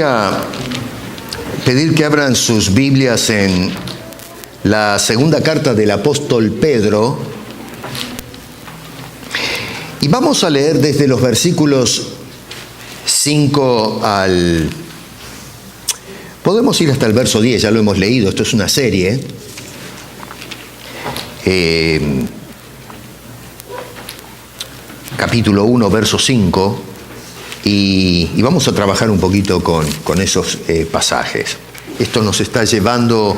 a pedir que abran sus Biblias en la segunda carta del apóstol Pedro y vamos a leer desde los versículos 5 al... Podemos ir hasta el verso 10, ya lo hemos leído, esto es una serie. Capítulo 1, verso 5, y vamos a trabajar un poquito con esos pasajes. Esto nos está llevando,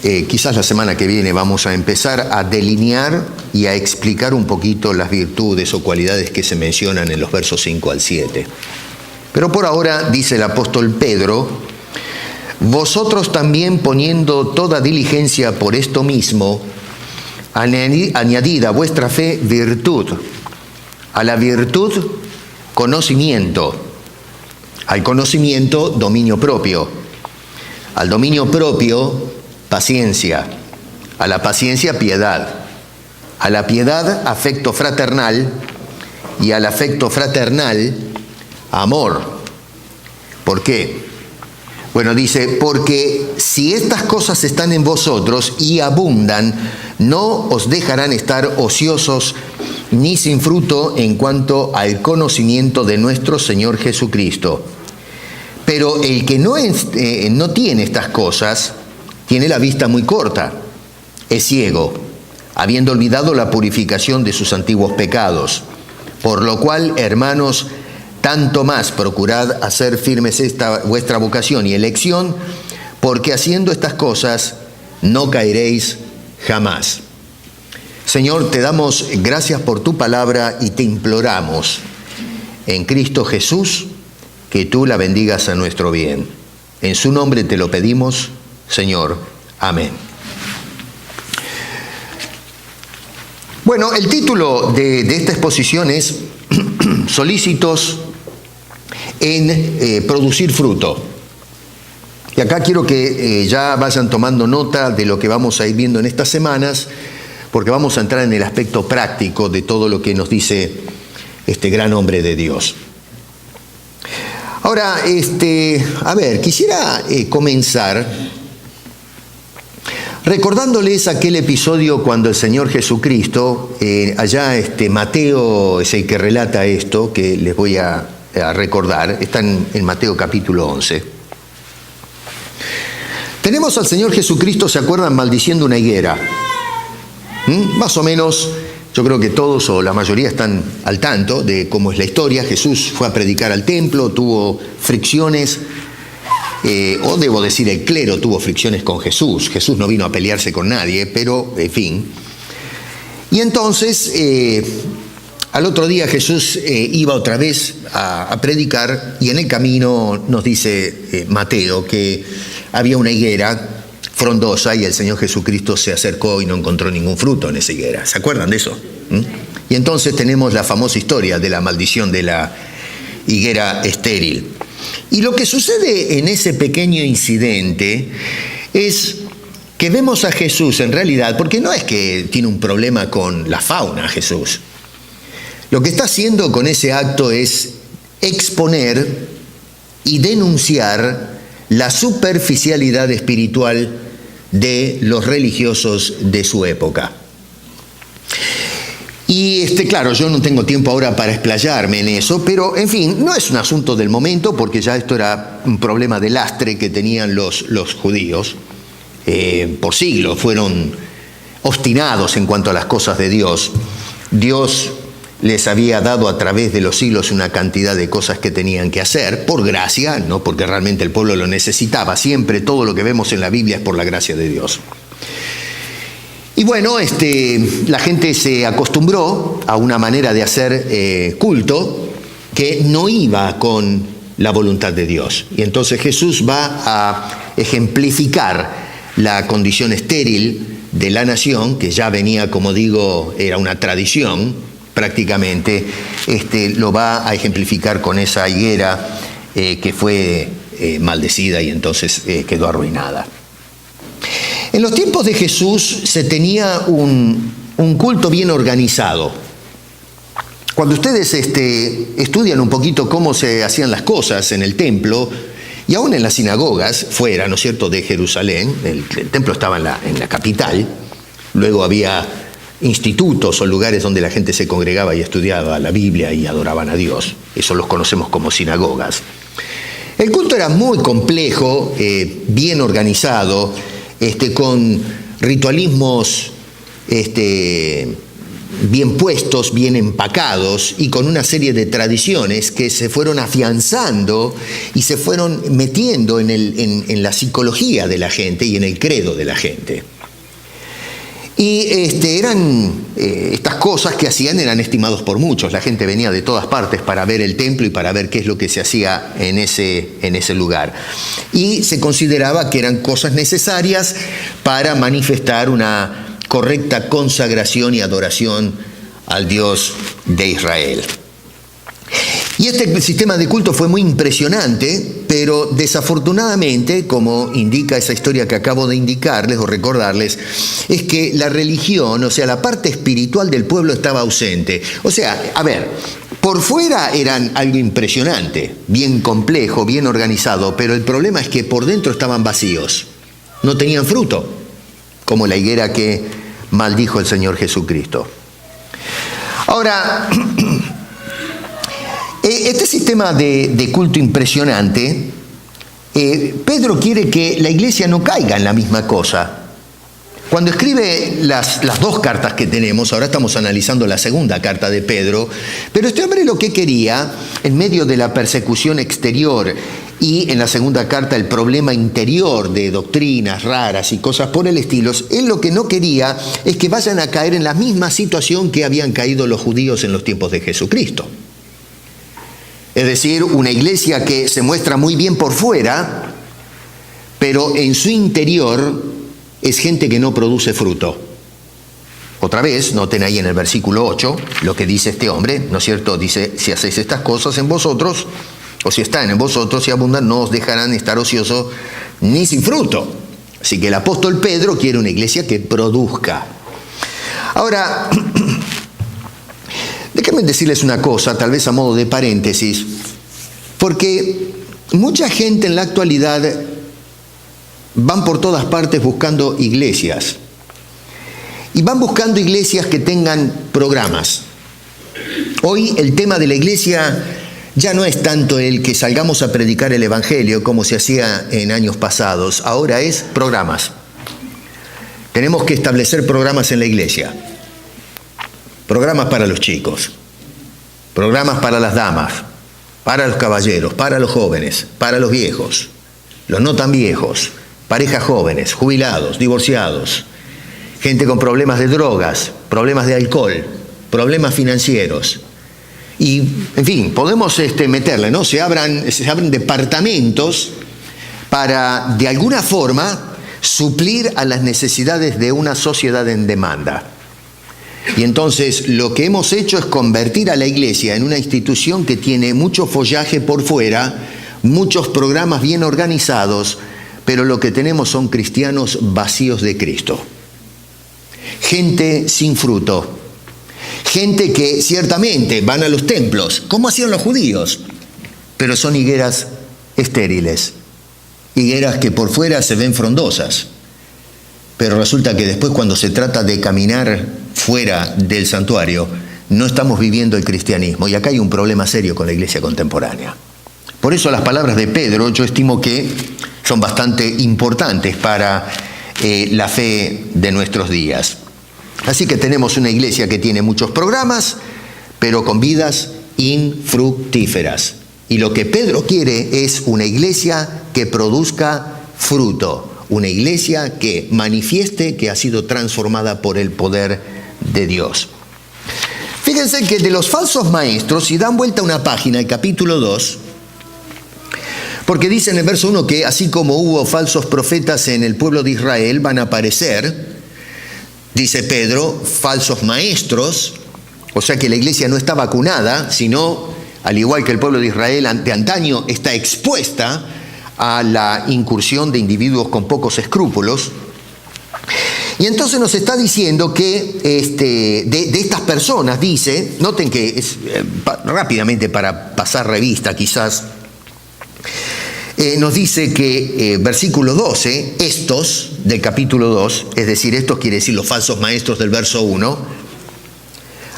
quizás la semana que viene vamos a empezar a delinear y a explicar un poquito las virtudes o cualidades que se mencionan en los versos 5 al 7. Pero por ahora, dice el apóstol Pedro, vosotros también poniendo toda diligencia por esto mismo, añadid a vuestra fe virtud, a la virtud conocimiento, al conocimiento dominio propio, al dominio propio paciencia, a la paciencia piedad, a la piedad afecto fraternal y al afecto fraternal amor. ¿Por qué? Bueno, dice, porque si estas cosas están en vosotros y abundan, no os dejarán estar ociosos ni sin fruto en cuanto al conocimiento de nuestro Señor Jesucristo. Pero el que no tiene estas cosas, tiene la vista muy corta, es ciego, habiendo olvidado la purificación de sus antiguos pecados. Por lo cual, hermanos, tanto más procurad hacer firmes esta vuestra vocación y elección, porque haciendo estas cosas no caeréis jamás. Señor, te damos gracias por tu palabra y te imploramos en Cristo Jesús que tú la bendigas a nuestro bien. En su nombre te lo pedimos, Señor. Amén. Bueno, el título de esta exposición es Solícitos en producir fruto. Y acá quiero que ya vayan tomando nota de lo que vamos a ir viendo en estas semanas, porque vamos a entrar en el aspecto práctico de todo lo que nos dice este gran hombre de Dios. Ahora, quisiera comenzar recordándoles aquel episodio cuando el Señor Jesucristo, Mateo es el que relata esto, que les voy a recordar, está en Mateo capítulo 11. Tenemos al Señor Jesucristo, ¿se acuerdan? Maldiciendo una higuera. Más o menos, yo creo que todos o la mayoría están al tanto de cómo es la historia. Jesús fue a predicar al templo, tuvo fricciones, o debo decir el clero tuvo fricciones con Jesús. Jesús no vino a pelearse con nadie, pero en fin. Y entonces, al otro día Jesús iba otra vez a predicar y en el camino nos dice Mateo que había una higuera frondosa y el Señor Jesucristo se acercó y no encontró ningún fruto en esa higuera. ¿Se acuerdan de eso? Y entonces tenemos la famosa historia de la maldición de la higuera estéril. Y lo que sucede en ese pequeño incidente es que vemos a Jesús en realidad, porque no es que tiene un problema con la fauna Jesús. Lo que está haciendo con ese acto es exponer y denunciar la superficialidad espiritual de los religiosos de su época. Y claro, yo no tengo tiempo ahora para explayarme en eso, pero en fin, no es un asunto del momento, porque ya esto era un problema de lastre que tenían los judíos. Por siglos fueron obstinados en cuanto a las cosas de Dios. Dios les había dado a través de los siglos una cantidad de cosas que tenían que hacer, por gracia, no porque realmente el pueblo lo necesitaba. Siempre todo lo que vemos en la Biblia es por la gracia de Dios. Y bueno, la gente se acostumbró a una manera de hacer culto que no iba con la voluntad de Dios. Y entonces Jesús va a ejemplificar la condición estéril de la nación, que ya venía, como digo, era una tradición prácticamente, lo va a ejemplificar con esa higuera que fue maldecida y entonces quedó arruinada. En los tiempos de Jesús se tenía un culto bien organizado. Cuando ustedes estudian un poquito cómo se hacían las cosas en el templo, y aún en las sinagogas, fuera, ¿no es cierto?, de Jerusalén, el templo estaba en la capital, luego había institutos o lugares donde la gente se congregaba y estudiaba la Biblia y adoraban a Dios. Eso los conocemos como sinagogas. El culto era muy complejo, bien organizado, con ritualismos bien puestos, bien empacados y con una serie de tradiciones que se fueron afianzando y se fueron metiendo en la psicología de la gente y en el credo de la gente. Y estas cosas que hacían eran estimados por muchos. La gente venía de todas partes para ver el templo y para ver qué es lo que se hacía en ese lugar. Y se consideraba que eran cosas necesarias para manifestar una correcta consagración y adoración al Dios de Israel. Y este sistema de culto fue muy impresionante, pero desafortunadamente, como indica esa historia que acabo de indicarles o recordarles, es que la religión, o sea, la parte espiritual del pueblo estaba ausente. O sea, a ver, por fuera eran algo impresionante, bien complejo, bien organizado, pero el problema es que por dentro estaban vacíos, no tenían fruto, como la higuera que maldijo el Señor Jesucristo. Ahora, este sistema de culto impresionante, Pedro quiere que la iglesia no caiga en la misma cosa. Cuando escribe las dos cartas que tenemos, ahora estamos analizando la segunda carta de Pedro, pero este hombre lo que quería, en medio de la persecución exterior y en la segunda carta el problema interior de doctrinas raras y cosas por el estilo, él lo que no quería es que vayan a caer en la misma situación que habían caído los judíos en los tiempos de Jesucristo. Es decir, una iglesia que se muestra muy bien por fuera, pero en su interior es gente que no produce fruto. Otra vez, noten ahí en el versículo 8 lo que dice este hombre, ¿no es cierto? Dice, si hacéis estas cosas en vosotros, o si están en vosotros y abundan, no os dejarán estar ociosos ni sin fruto. Así que el apóstol Pedro quiere una iglesia que produzca. Ahora, déjenme decirles una cosa, tal vez a modo de paréntesis, porque mucha gente en la actualidad van por todas partes buscando iglesias. Y van buscando iglesias que tengan programas. Hoy el tema de la iglesia ya no es tanto el que salgamos a predicar el evangelio como se hacía en años pasados. Ahora es programas. Tenemos que establecer programas en la iglesia. Programas para los chicos, programas para las damas, para los caballeros, para los jóvenes, para los viejos, los no tan viejos, parejas jóvenes, jubilados, divorciados, gente con problemas de drogas, problemas de alcohol, problemas financieros. Y, en fin, podemos meterle, ¿no? Se abren departamentos para, de alguna forma, suplir a las necesidades de una sociedad en demanda. Y entonces lo que hemos hecho es convertir a la iglesia en una institución que tiene mucho follaje por fuera, muchos programas bien organizados, pero lo que tenemos son cristianos vacíos de Cristo. Gente sin fruto. Gente que ciertamente van a los templos, como hacían los judíos, pero son higueras estériles. Higueras que por fuera se ven frondosas, pero resulta que después cuando se trata de caminar fuera del santuario, no estamos viviendo el cristianismo. Y acá hay un problema serio con la iglesia contemporánea. Por eso las palabras de Pedro yo estimo que son bastante importantes para la fe de nuestros días. Así que tenemos una iglesia que tiene muchos programas, pero con vidas infructíferas. Y lo que Pedro quiere es una iglesia que produzca fruto. Una iglesia que manifieste que ha sido transformada por el poder de Dios. Fíjense que de los falsos maestros, si dan vuelta una página, el capítulo 2, porque dice en el verso 1 que así como hubo falsos profetas en el pueblo de Israel, van a aparecer, dice Pedro, falsos maestros, o sea que la iglesia no está vacunada, sino, al igual que el pueblo de Israel de antaño, está expuesta a la incursión de individuos con pocos escrúpulos. Y entonces nos está diciendo que de estas personas, dice, noten que es rápidamente para pasar revista quizás, nos dice que versículo 12, estos del capítulo 2, es decir, estos quiere decir los falsos maestros del verso 1,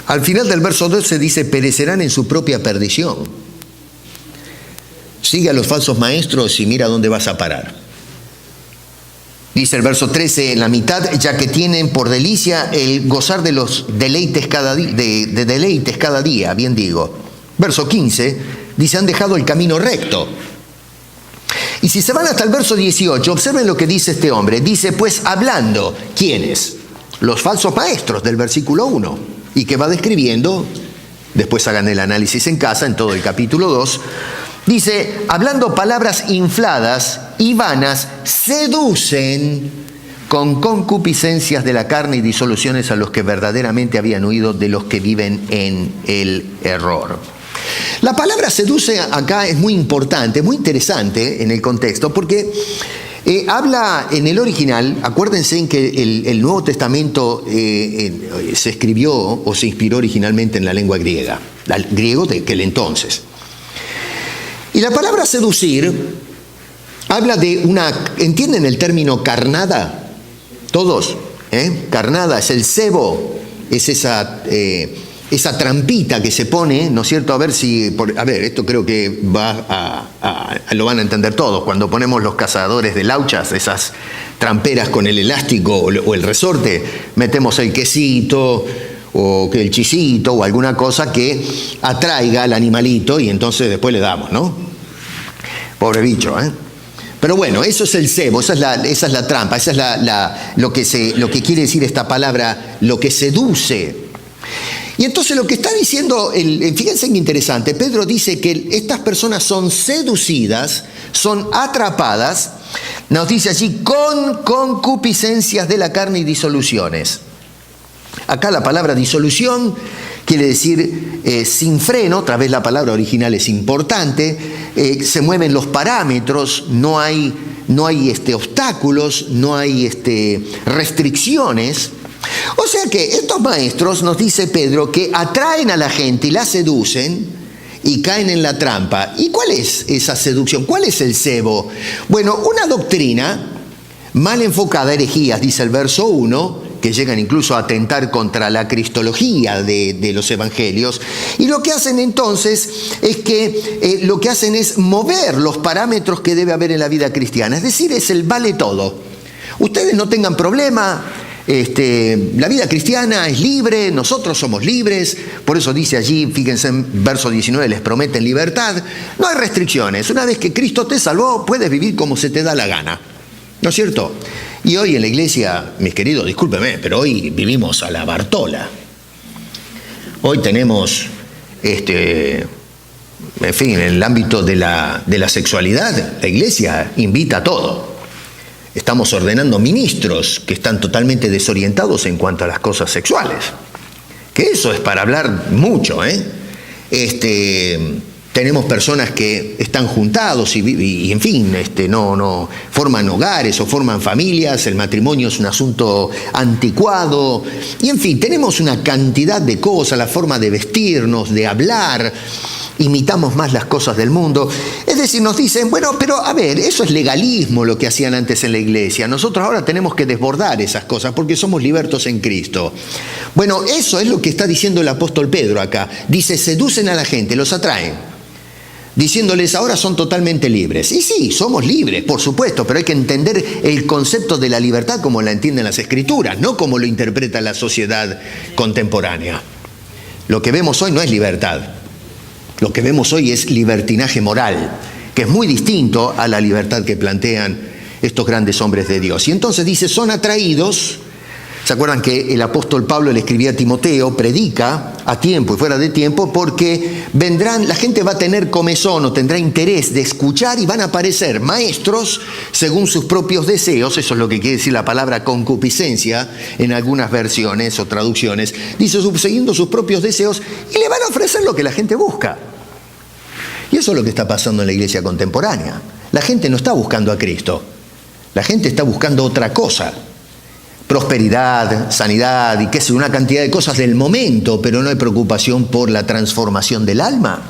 al final del verso 2 se dice, perecerán en su propia perdición. Sigue a los falsos maestros y mira dónde vas a parar. Dice el verso 13, en la mitad, ya que tienen por delicia el gozar de los deleites cada día, de deleites cada día, bien digo. Verso 15, dice, han dejado el camino recto. Y si se van hasta el verso 18, observen lo que dice este hombre. Dice, pues hablando, ¿quiénes? Los falsos maestros del versículo 1. Y que va describiendo, después hagan el análisis en casa, en todo el capítulo 2, dice, hablando palabras infladas y vanas, seducen con concupiscencias de la carne y disoluciones a los que verdaderamente habían huido de los que viven en el error. La palabra seduce acá es muy importante, muy interesante en el contexto, porque habla en el original, acuérdense en que el Nuevo Testamento se escribió o se inspiró originalmente en la lengua griega, el griego de aquel entonces. Y la palabra seducir habla de una, ¿entienden el término carnada? Todos, carnada es el cebo, es esa trampita que se pone, ¿no es cierto? A ver, esto creo que lo van a entender todos. Cuando ponemos los cazadores de lauchas, esas tramperas con el elástico o el resorte, metemos el quesito o el chisito o alguna cosa que atraiga al animalito y entonces después le damos, ¿no? Pobre bicho, ¿eh? Pero bueno, eso es el cebo, esa es la trampa, esa es lo que quiere decir esta palabra, lo que seduce. Y entonces lo que está diciendo, fíjense qué interesante, Pedro dice que estas personas son seducidas, son atrapadas, nos dice allí, con concupiscencias de la carne y disoluciones. Acá la palabra disolución quiere decir sin freno, otra vez la palabra original es importante, se mueven los parámetros, no hay obstáculos, no hay restricciones. O sea que estos maestros, nos dice Pedro, que atraen a la gente y la seducen y caen en la trampa. ¿Y cuál es esa seducción? ¿Cuál es el cebo? Bueno, una doctrina mal enfocada, herejías, dice el verso 1, que llegan incluso a atentar contra la cristología de los evangelios. Y lo que hacen entonces es que lo que hacen es mover los parámetros que debe haber en la vida cristiana. Es decir, es el vale todo. Ustedes no tengan problema. La vida cristiana es libre, nosotros somos libres, por eso dice allí, fíjense en verso 19, les prometen libertad, no hay restricciones, una vez que Cristo te salvó, puedes vivir como se te da la gana, ¿no es cierto? Y hoy en la iglesia, mis queridos, discúlpeme, pero hoy vivimos a la Bartola, hoy tenemos, en fin, en el ámbito de la sexualidad, la iglesia invita a todo. Estamos ordenando ministros que están totalmente desorientados en cuanto a las cosas sexuales. Que eso es para hablar mucho, ¿eh? Tenemos personas que están juntados y en fin, no forman hogares o forman familias, el matrimonio es un asunto anticuado. Y en fin, tenemos una cantidad de cosas, la forma de vestirnos, de hablar, imitamos más las cosas del mundo. Es decir, nos dicen, bueno, pero a ver, eso es legalismo lo que hacían antes en la iglesia. Nosotros ahora tenemos que desbordar esas cosas porque somos libertos en Cristo. Bueno, eso es lo que está diciendo el apóstol Pedro acá. Dice, seducen a la gente, los atraen, diciéndoles ahora son totalmente libres. Y sí, somos libres, por supuesto, pero hay que entender el concepto de la libertad como la entienden las Escrituras, no como lo interpreta la sociedad contemporánea. Lo que vemos hoy no es libertad. Lo que vemos hoy es libertinaje moral, que es muy distinto a la libertad que plantean estos grandes hombres de Dios. Y entonces dice, son atraídos. ¿Se acuerdan que el apóstol Pablo le escribía a Timoteo, predica a tiempo y fuera de tiempo, porque vendrán, la gente va a tener comezón o tendrá interés de escuchar y van a aparecer maestros según sus propios deseos, eso es lo que quiere decir la palabra concupiscencia en algunas versiones o traducciones, dice siguiendo sus propios deseos y le van a ofrecer lo que la gente busca. Y eso es lo que está pasando en la iglesia contemporánea. La gente no está buscando a Cristo, la gente está buscando otra cosa. prosperidad, sanidad y qué sé, una cantidad de cosas del momento, pero no hay preocupación por la transformación del alma.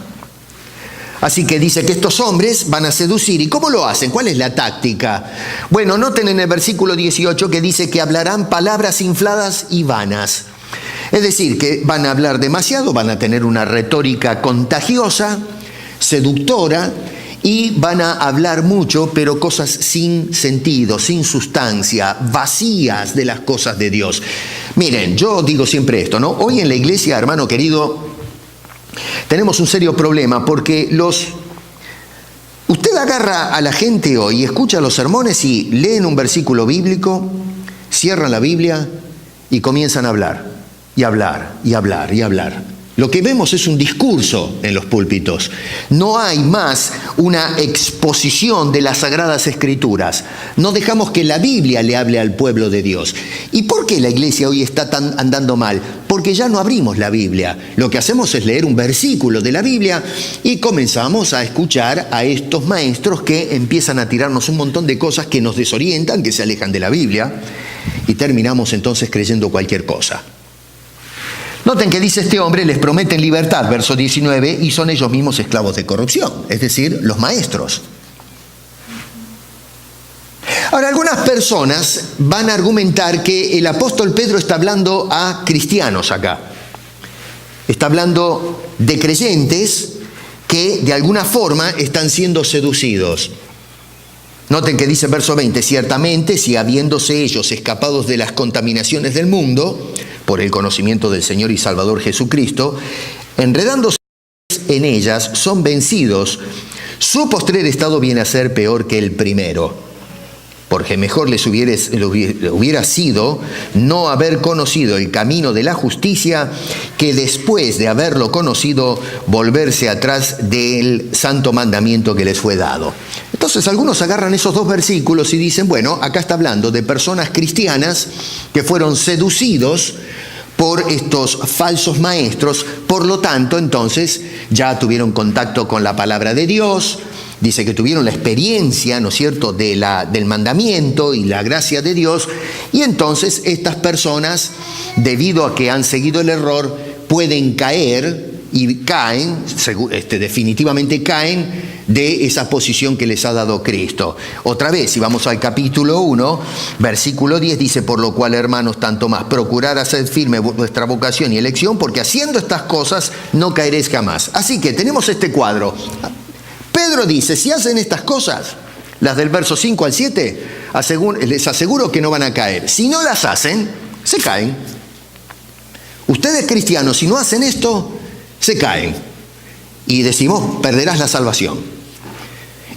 Así que dice que estos hombres van a seducir. ¿Y cómo lo hacen? ¿Cuál es la táctica? Bueno, noten en el versículo 18 que dice que hablarán palabras infladas y vanas. Es decir, que van a hablar demasiado, van a tener una retórica contagiosa, seductora, y van a hablar mucho, pero cosas sin sentido, sin sustancia, vacías de las cosas de Dios. Miren, yo digo siempre esto, ¿no? Hoy en la iglesia, hermano querido, tenemos un serio problema porque usted agarra a la gente hoy, escucha los sermones y leen un versículo bíblico, cierran la Biblia y comienzan a hablar, y hablar, y hablar, y hablar. Lo que vemos es un discurso en los púlpitos. No hay más una exposición de las Sagradas Escrituras. No dejamos que la Biblia le hable al pueblo de Dios. ¿Y por qué la iglesia hoy está andando mal? Porque ya no abrimos la Biblia. Lo que hacemos es leer un versículo de la Biblia y comenzamos a escuchar a estos maestros que empiezan a tirarnos un montón de cosas que nos desorientan, que se alejan de la Biblia, y terminamos entonces creyendo cualquier cosa. Noten que dice este hombre, les prometen libertad, verso 19, y son ellos mismos esclavos de corrupción, es decir, los maestros. Ahora, algunas personas van a argumentar que el apóstol Pedro está hablando a cristianos acá. Está hablando de creyentes que de alguna forma están siendo seducidos. Noten que dice el verso 20, ciertamente si habiéndose ellos escapados de las contaminaciones del mundo, por el conocimiento del Señor y Salvador Jesucristo, enredándose en ellas, son vencidos, su postrer estado viene a ser peor que el primero. Porque mejor les hubiera sido no haber conocido el camino de la justicia que después de haberlo conocido volverse atrás del santo mandamiento que les fue dado. Entonces algunos agarran esos dos versículos y dicen, bueno, acá está hablando de personas cristianas que fueron seducidos por estos falsos maestros, por lo tanto, entonces, ya tuvieron contacto con la palabra de Dios, dice que tuvieron la experiencia, ¿no es cierto?, del mandamiento y la gracia de Dios, y entonces estas personas, debido a que han seguido el error, pueden caer y caen, definitivamente caen de esa posición que les ha dado Cristo. Otra vez, si vamos al capítulo 1, versículo 10, dice, por lo cual, hermanos, tanto más, procurad hacer firme vuestra vocación y elección, porque haciendo estas cosas no caeréis jamás. Así que tenemos este cuadro. Pedro dice, si hacen estas cosas, las del verso 5 al 7, les aseguro que no van a caer. Si no las hacen, se caen. Ustedes cristianos, si no hacen esto, se caen. Y decimos, perderás la salvación.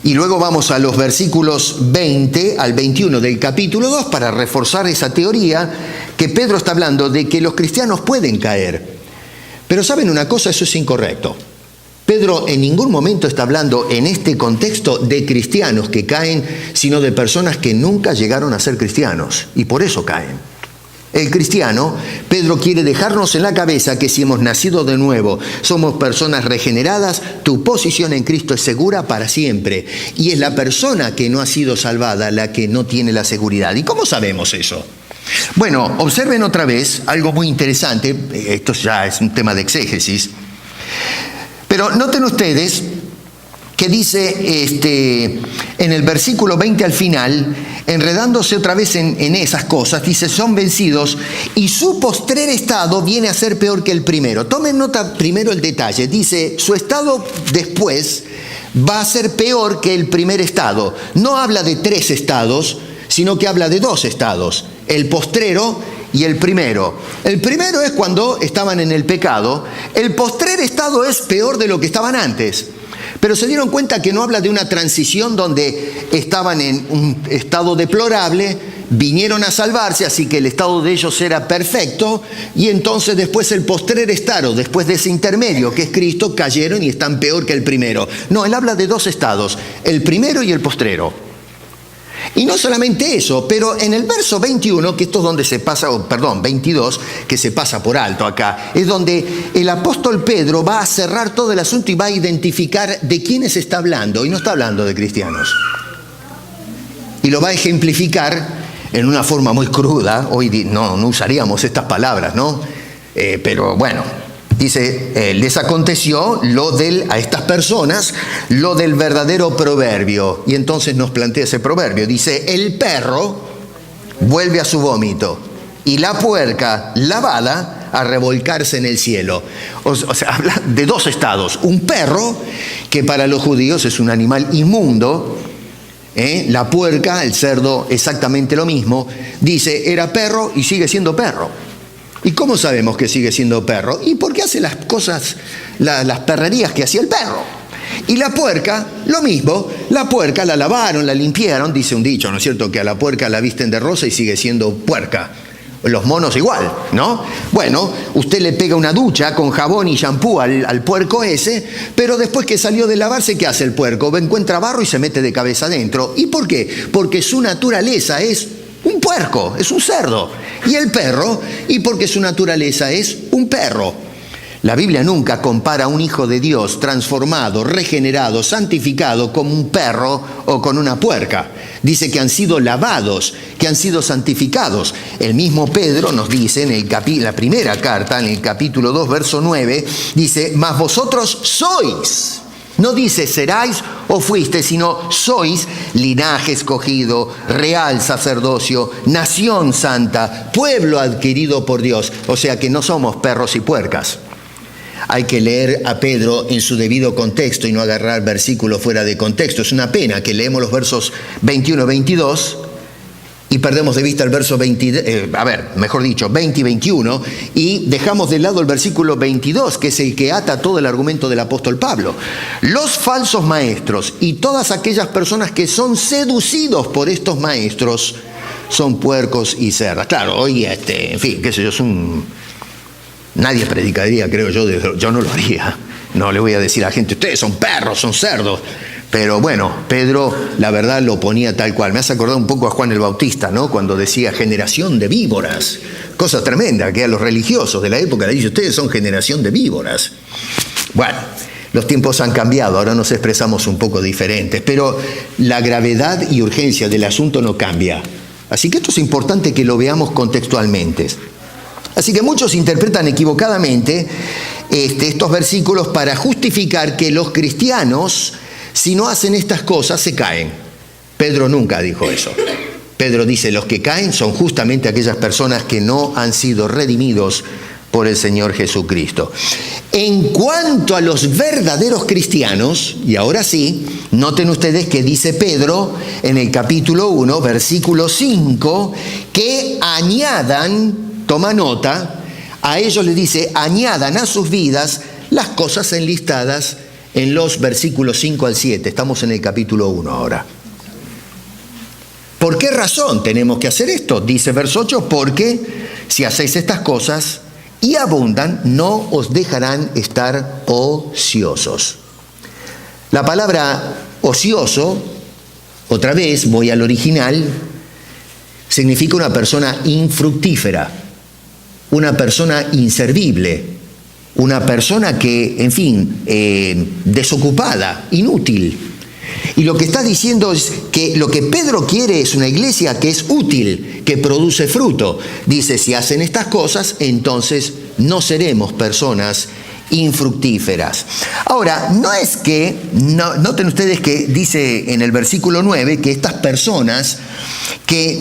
Y luego vamos a los versículos 20 al 21 del capítulo 2 para reforzar esa teoría que Pedro está hablando de que los cristianos pueden caer. Pero ¿saben una cosa? Eso es incorrecto. Pedro en ningún momento está hablando en este contexto de cristianos que caen, sino de personas que nunca llegaron a ser cristianos y por eso caen. El cristiano, Pedro quiere dejarnos en la cabeza que si hemos nacido de nuevo, somos personas regeneradas, tu posición en Cristo es segura para siempre. Y es la persona que no ha sido salvada la que no tiene la seguridad. ¿Y cómo sabemos eso? Bueno, observen otra vez algo muy interesante, esto ya es un tema de exégesis, pero noten ustedes que dice en el versículo 20 al final, enredándose otra vez en esas cosas, dice, son vencidos y su postrer estado viene a ser peor que el primero. Tomen nota primero el detalle, dice, su estado después va a ser peor que el primer estado. No habla de 3 estados, sino que habla de 2 estados, el postrero y el primero. El primero es cuando estaban en el pecado, el postrer estado es peor de lo que estaban antes. Pero se dieron cuenta que no habla de una transición donde estaban en un estado deplorable, vinieron a salvarse, así que el estado de ellos era perfecto, y entonces después el postrer estado, después de ese intermedio que es Cristo, cayeron y están peor que el primero. No, él habla de 2 estados, el primero y el postrero. Y no solamente eso, pero en el verso 21, que esto es donde se pasa, 22, que se pasa por alto acá, es donde el apóstol Pedro va a cerrar todo el asunto y va a identificar de quiénes está hablando, y no está hablando de cristianos. Y lo va a ejemplificar en una forma muy cruda. Hoy no usaríamos estas palabras, ¿no? Pero bueno, dice, les aconteció a estas personas lo del verdadero proverbio. Y entonces nos plantea ese proverbio. Dice, el perro vuelve a su vómito y la puerca lavada a revolcarse en el cielo. O sea, habla de dos estados. Un perro, que para los judíos es un animal inmundo. La puerca, el cerdo, exactamente lo mismo. Dice, era perro y sigue siendo perro. ¿Y cómo sabemos que sigue siendo perro? Y porque hace las cosas, las perrerías que hacía el perro. Y la puerca, lo mismo. La puerca la lavaron, la limpiaron. Dice un dicho, ¿no es cierto?, que a la puerca la visten de rosa y sigue siendo puerca. Los monos igual, ¿no? Bueno, usted le pega una ducha con jabón y shampoo al puerco ese, pero después que salió de lavarse, ¿qué hace el puerco? Encuentra barro y se mete de cabeza adentro. ¿Y por qué? Porque su naturaleza es un puerco, es un cerdo. Y el perro, y porque su naturaleza es un perro. La Biblia nunca compara a un hijo de Dios transformado, regenerado, santificado como un perro o con una puerca. Dice que han sido lavados, que han sido santificados. El mismo Pedro nos dice en la primera carta, en el capítulo 2, verso 9, dice, mas vosotros sois. No dice seráis o fuiste, sino sois linaje escogido, real sacerdocio, nación santa, pueblo adquirido por Dios. O sea que no somos perros y puercas. Hay que leer a Pedro en su debido contexto y no agarrar versículos fuera de contexto. Es una pena que leemos los versos 21 y 22 y perdemos de vista el verso 20 y 21 y dejamos de lado el versículo 22, que es el que ata todo el argumento del apóstol Pablo. Los falsos maestros y todas aquellas personas que son seducidos por estos maestros son puercos y cerdas. Claro, hoy, en fin, qué sé yo, nadie predicaría, creo yo no lo haría. No le voy a decir a la gente, ustedes son perros, son cerdos. Pero bueno, Pedro, la verdad, lo ponía tal cual. Me hace acordar un poco a Juan el Bautista, ¿no? Cuando decía generación de víboras. Cosa tremenda, que a los religiosos de la época le dice, ustedes son generación de víboras. Bueno, los tiempos han cambiado, ahora nos expresamos un poco diferentes, pero la gravedad y urgencia del asunto no cambia. Así que esto es importante que lo veamos contextualmente. Así que muchos interpretan equivocadamente estos versículos para justificar que los cristianos, si no hacen estas cosas, se caen. Pedro nunca dijo eso. Pedro dice, los que caen son justamente aquellas personas que no han sido redimidos por el Señor Jesucristo. En cuanto a los verdaderos cristianos, y ahora sí, noten ustedes que dice Pedro en el capítulo 1, versículo 5, que añadan, toma nota, a ellos les dice, añadan a sus vidas las cosas enlistadas en los versículos 5 al 7. Estamos en el capítulo 1 ahora. ¿Por qué razón tenemos que hacer esto? Dice verso 8, porque si hacéis estas cosas y abundan, no os dejarán estar ociosos. La palabra ocioso, otra vez voy al original, significa una persona infructífera, una persona inservible, una persona que, en fin, desocupada, inútil. Y lo que está diciendo es que lo que Pedro quiere es una iglesia que es útil, que produce fruto. Dice, si hacen estas cosas, entonces no seremos personas infructíferas. Ahora, no es que, noten ustedes que dice en el versículo 9 que estas personas que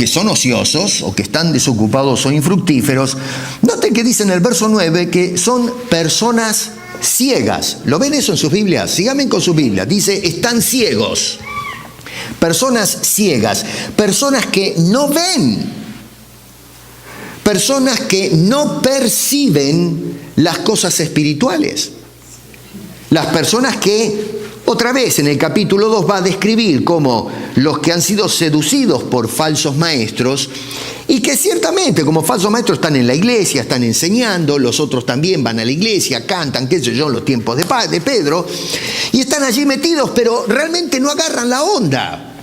son ociosos o que están desocupados o infructíferos, noten que dice en el verso 9 que son personas ciegas. ¿Lo ven eso en sus Biblias? Síganme con sus Biblias. Dice, están ciegos. Personas ciegas, personas que no ven, personas que no perciben las cosas espirituales. Las personas que, otra vez en el capítulo 2 va a describir como los que han sido seducidos por falsos maestros y que ciertamente como falsos maestros están en la iglesia, están enseñando, los otros también van a la iglesia, cantan, qué sé yo, en los tiempos de Pedro, y están allí metidos, pero realmente no agarran la onda.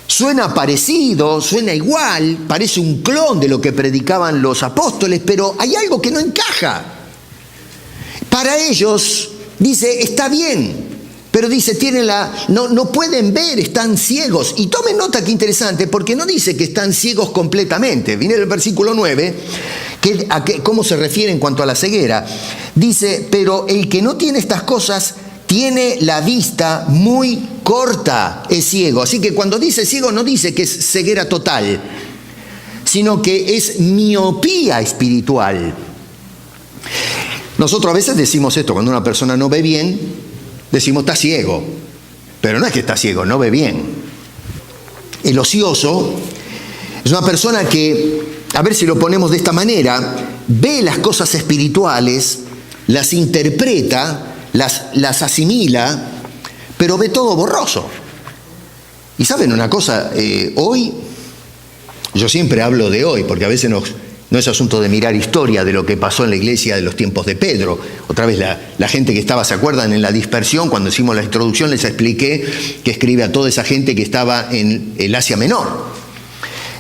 Suena parecido, suena igual, parece un clon de lo que predicaban los apóstoles, pero hay algo que no encaja. Para ellos, dice, está bien, Pero dice, no pueden ver, están ciegos. Y tomen nota que interesante, porque no dice que están ciegos completamente. Viene el versículo 9, cómo se refiere en cuanto a la ceguera. Dice, pero el que no tiene estas cosas tiene la vista muy corta, es ciego. Así que cuando dice ciego no dice que es ceguera total, sino que es miopía espiritual. Nosotros a veces decimos esto, cuando una persona no ve bien, decimos está ciego, pero no es que está ciego, no ve bien. El ocioso es una persona que, a ver si lo ponemos de esta manera, ve las cosas espirituales, las interpreta, las asimila, pero ve todo borroso. Y saben una cosa, hoy, yo siempre hablo de hoy, porque a veces no es asunto de mirar historia de lo que pasó en la iglesia de los tiempos de Pedro. Otra vez la gente que estaba, ¿se acuerdan? En la dispersión, cuando hicimos la introducción, les expliqué que escribe a toda esa gente que estaba en el Asia Menor.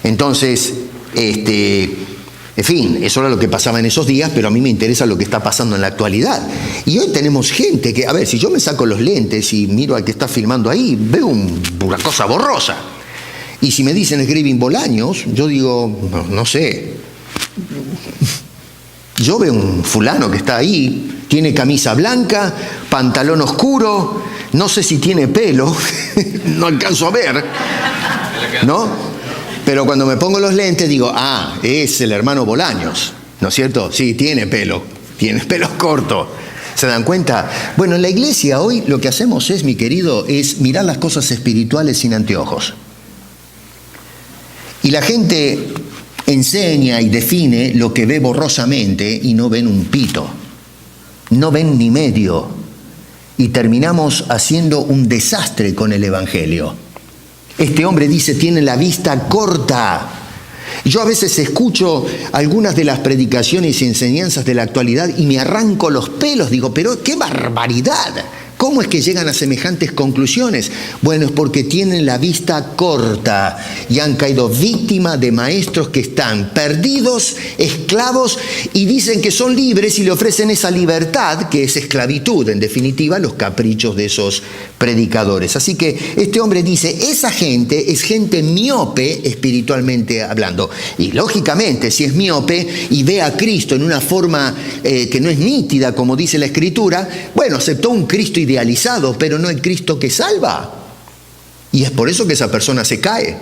Entonces, en fin, eso era lo que pasaba en esos días, pero a mí me interesa lo que está pasando en la actualidad. Y hoy tenemos gente que, a ver, si yo me saco los lentes y miro al que está filmando ahí, veo una cosa borrosa. Y si me dicen Escribin Bolaños, yo digo, no sé, yo veo un fulano que está ahí, tiene camisa blanca, pantalón oscuro, no sé si tiene pelo, no alcanzo a ver, ¿no? Pero cuando me pongo los lentes digo, es el hermano Bolaños, ¿no es cierto? Sí, tiene pelo corto. ¿Se dan cuenta? Bueno, en la iglesia hoy lo que hacemos es, mi querido, es mirar las cosas espirituales sin anteojos. Y la gente enseña y define lo que ve borrosamente y no ven un pito, no ven ni medio. Y terminamos haciendo un desastre con el evangelio. Este hombre dice, tiene la vista corta. Yo a veces escucho algunas de las predicaciones y enseñanzas de la actualidad y me arranco los pelos. Digo, pero qué barbaridad. ¿Cómo es que llegan a semejantes conclusiones? Bueno, es porque tienen la vista corta y han caído víctimas de maestros que están perdidos, esclavos, y dicen que son libres y le ofrecen esa libertad, que es esclavitud, en definitiva, los caprichos de esos predicadores. Así que este hombre dice, esa gente es gente miope espiritualmente hablando. Y lógicamente, si es miope y ve a Cristo en una forma que no es nítida, como dice la Escritura, bueno, aceptó un Cristo idealizado, pero no el Cristo que salva. Y es por eso que esa persona se cae,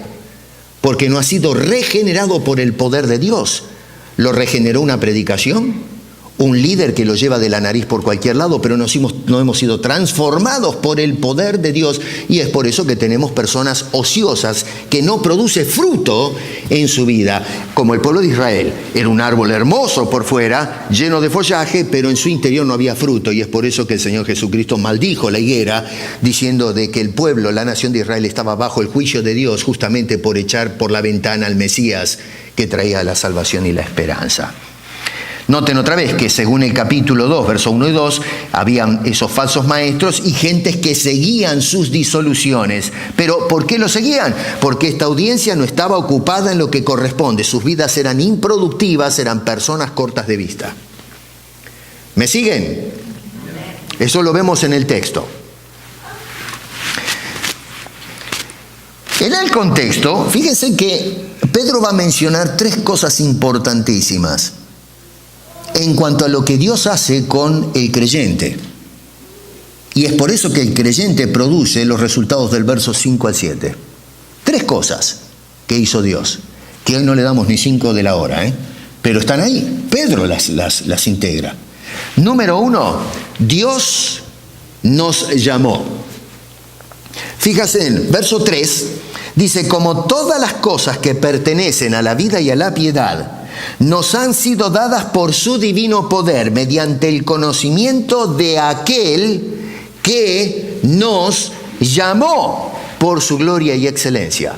porque no ha sido regenerado por el poder de Dios. Lo regeneró una predicación, un líder que lo lleva de la nariz por cualquier lado, pero no hemos sido transformados por el poder de Dios, y es por eso que tenemos personas ociosas que no produce fruto en su vida, como el pueblo de Israel. Era un árbol hermoso por fuera, lleno de follaje, pero en su interior no había fruto, y es por eso que el Señor Jesucristo maldijo la higuera, diciendo de que el pueblo, la nación de Israel, estaba bajo el juicio de Dios, justamente por echar por la ventana al Mesías que traía la salvación y la esperanza. Noten otra vez que según el capítulo 2, versos 1 y 2, habían esos falsos maestros y gentes que seguían sus disoluciones. Pero ¿por qué lo seguían? Porque esta audiencia no estaba ocupada en lo que corresponde. Sus vidas eran improductivas, eran personas cortas de vista. ¿Me siguen? Eso lo vemos en el texto. En el contexto, fíjense que Pedro va a mencionar tres cosas importantísimas en cuanto a lo que Dios hace con el creyente. Y es por eso que el creyente produce los resultados del verso 5 al 7. Tres cosas que hizo Dios, que hoy no le damos ni 5 de la hora, pero están ahí. Pedro las integra. Número 1, Dios nos llamó. Fíjase en verso 3, dice, como todas las cosas que pertenecen a la vida y a la piedad nos han sido dadas por su divino poder, mediante el conocimiento de aquel que nos llamó por su gloria y excelencia.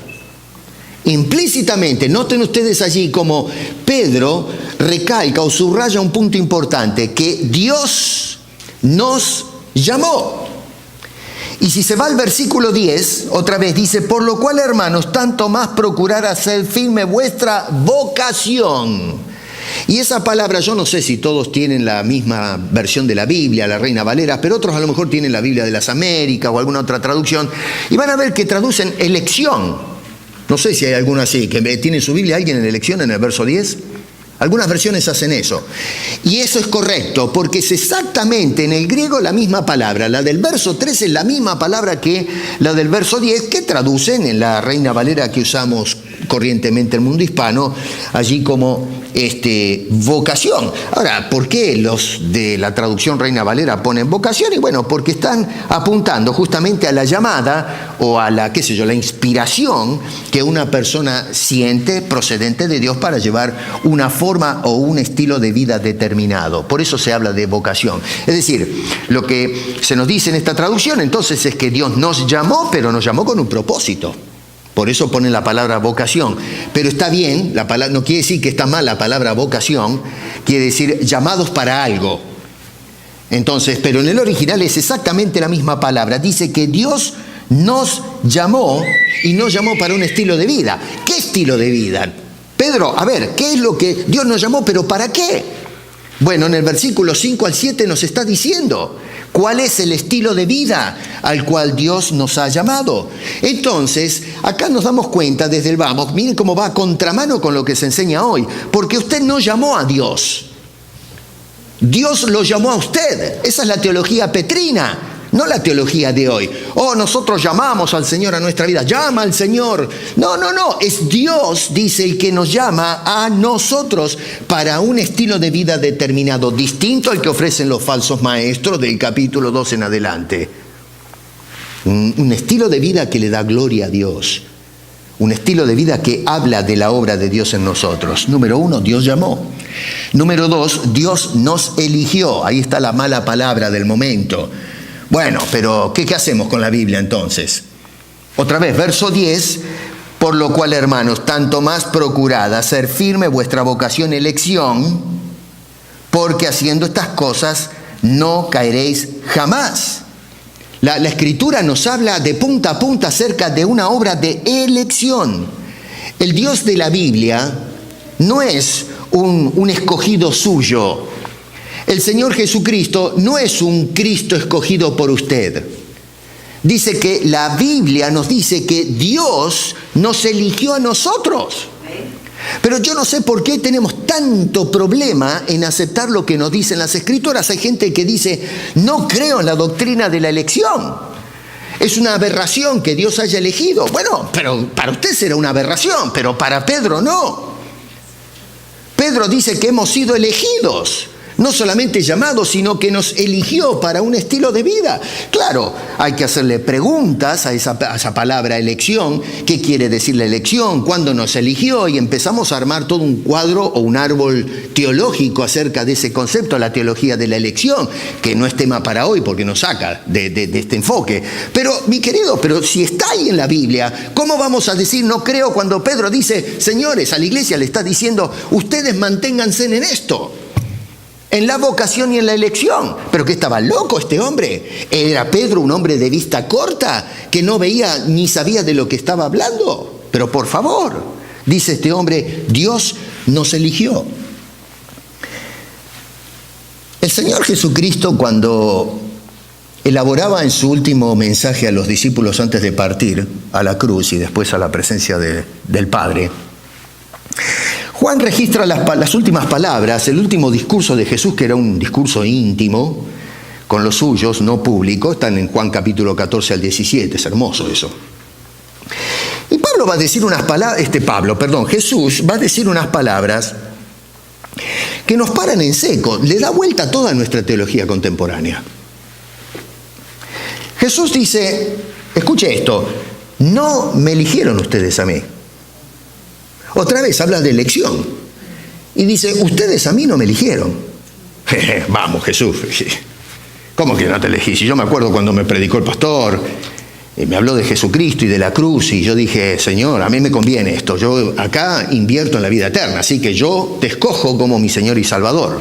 Implícitamente, noten ustedes allí como Pedro recalca o subraya un punto importante, que Dios nos llamó. Y si se va al versículo 10, otra vez dice, por lo cual, hermanos, tanto más procurar hacer firme vuestra vocación. Y esa palabra, yo no sé si todos tienen la misma versión de la Biblia, la Reina Valera, pero otros a lo mejor tienen la Biblia de las Américas o alguna otra traducción, y van a ver que traducen elección. No sé si hay alguno así, que tiene su Biblia alguien en elección en el verso 10. Algunas versiones hacen eso. Y eso es correcto, porque es exactamente en el griego la misma palabra. La del verso 3 es la misma palabra que la del verso 10, que traducen en la Reina Valera que usamos corrientemente en el mundo hispano, allí como vocación. Ahora, ¿por qué los de la traducción Reina Valera ponen vocación? Y bueno, porque están apuntando justamente a la llamada o a la, la inspiración que una persona siente procedente de Dios para llevar una forma o un estilo de vida determinado. Por eso se habla de vocación. Es decir, lo que se nos dice en esta traducción entonces es que Dios nos llamó, pero nos llamó con un propósito. Por eso ponen la palabra vocación. Pero está bien, la palabra, no quiere decir que está mal la palabra vocación, quiere decir llamados para algo. Entonces, pero en el original es exactamente la misma palabra. Dice que Dios nos llamó y nos llamó para un estilo de vida. ¿Qué estilo de vida? Pedro, a ver, ¿qué es lo que Dios nos llamó, pero para qué? Bueno, en el versículo 5 al 7 nos está diciendo cuál es el estilo de vida al cual Dios nos ha llamado. Entonces, acá nos damos cuenta desde el vamos, miren cómo va a contramano con lo que se enseña hoy, porque usted no llamó a Dios. Dios lo llamó a usted. Esa es la teología petrina, no la teología de hoy. Oh, nosotros llamamos al Señor a nuestra vida. Llama al Señor. No. Es Dios, dice, el que nos llama a nosotros para un estilo de vida determinado, distinto al que ofrecen los falsos maestros del capítulo 2 en adelante. Un estilo de vida que le da gloria a Dios. Un estilo de vida que habla de la obra de Dios en nosotros. Número 1, Dios llamó. Número 2, Dios nos eligió. Ahí está la mala palabra del momento. Bueno, pero ¿qué hacemos con la Biblia entonces? Otra vez, verso 10, por lo cual, hermanos, tanto más procurad hacer firme vuestra vocación y elección, porque haciendo estas cosas no caeréis jamás. La Escritura nos habla de punta a punta acerca de una obra de elección. El Dios de la Biblia no es un escogido suyo. El Señor Jesucristo no es un Cristo escogido por usted. Dice que la Biblia nos dice que Dios nos eligió a nosotros. Pero yo no sé por qué tenemos tanto problema en aceptar lo que nos dicen las Escrituras. Hay gente que dice, no creo en la doctrina de la elección. Es una aberración que Dios haya elegido. Bueno, pero para usted será una aberración, pero para Pedro no. Pedro dice que hemos sido elegidos. No solamente llamados, sino que nos eligió para un estilo de vida. Claro, hay que hacerle preguntas a esa palabra elección. ¿Qué quiere decir la elección? ¿Cuándo nos eligió? Y empezamos a armar todo un cuadro o un árbol teológico acerca de ese concepto, la teología de la elección, que no es tema para hoy porque nos saca de este enfoque. Pero, mi querido, pero si está ahí en la Biblia, ¿cómo vamos a decir no creo cuando Pedro dice, señores, a la iglesia le está diciendo, ustedes manténganse en esto? En la vocación y en la elección. ¿Pero qué estaba loco este hombre? ¿Era Pedro un hombre de vista corta que no veía ni sabía de lo que estaba hablando? Pero por favor, dice este hombre, Dios nos eligió. El Señor Jesucristo, cuando elaboraba en su último mensaje a los discípulos antes de partir a la cruz y después a la presencia del Padre, Juan registra las últimas palabras, el último discurso de Jesús, que era un discurso íntimo con los suyos, no público. Están en Juan capítulo 14 al 17, es hermoso eso. Y Pablo va a decir unas palabras, Jesús va a decir unas palabras que nos paran en seco, le da vuelta a toda nuestra teología contemporánea. Jesús dice, escuche esto, no me eligieron ustedes a mí. Otra vez habla de elección. Y dice, ustedes a mí no me eligieron. Vamos, Jesús. ¿Cómo que no te elegí? Si yo me acuerdo cuando me predicó el pastor, me habló de Jesucristo y de la cruz, y yo dije, Señor, a mí me conviene esto. Yo acá invierto en la vida eterna, así que yo te escojo como mi Señor y Salvador.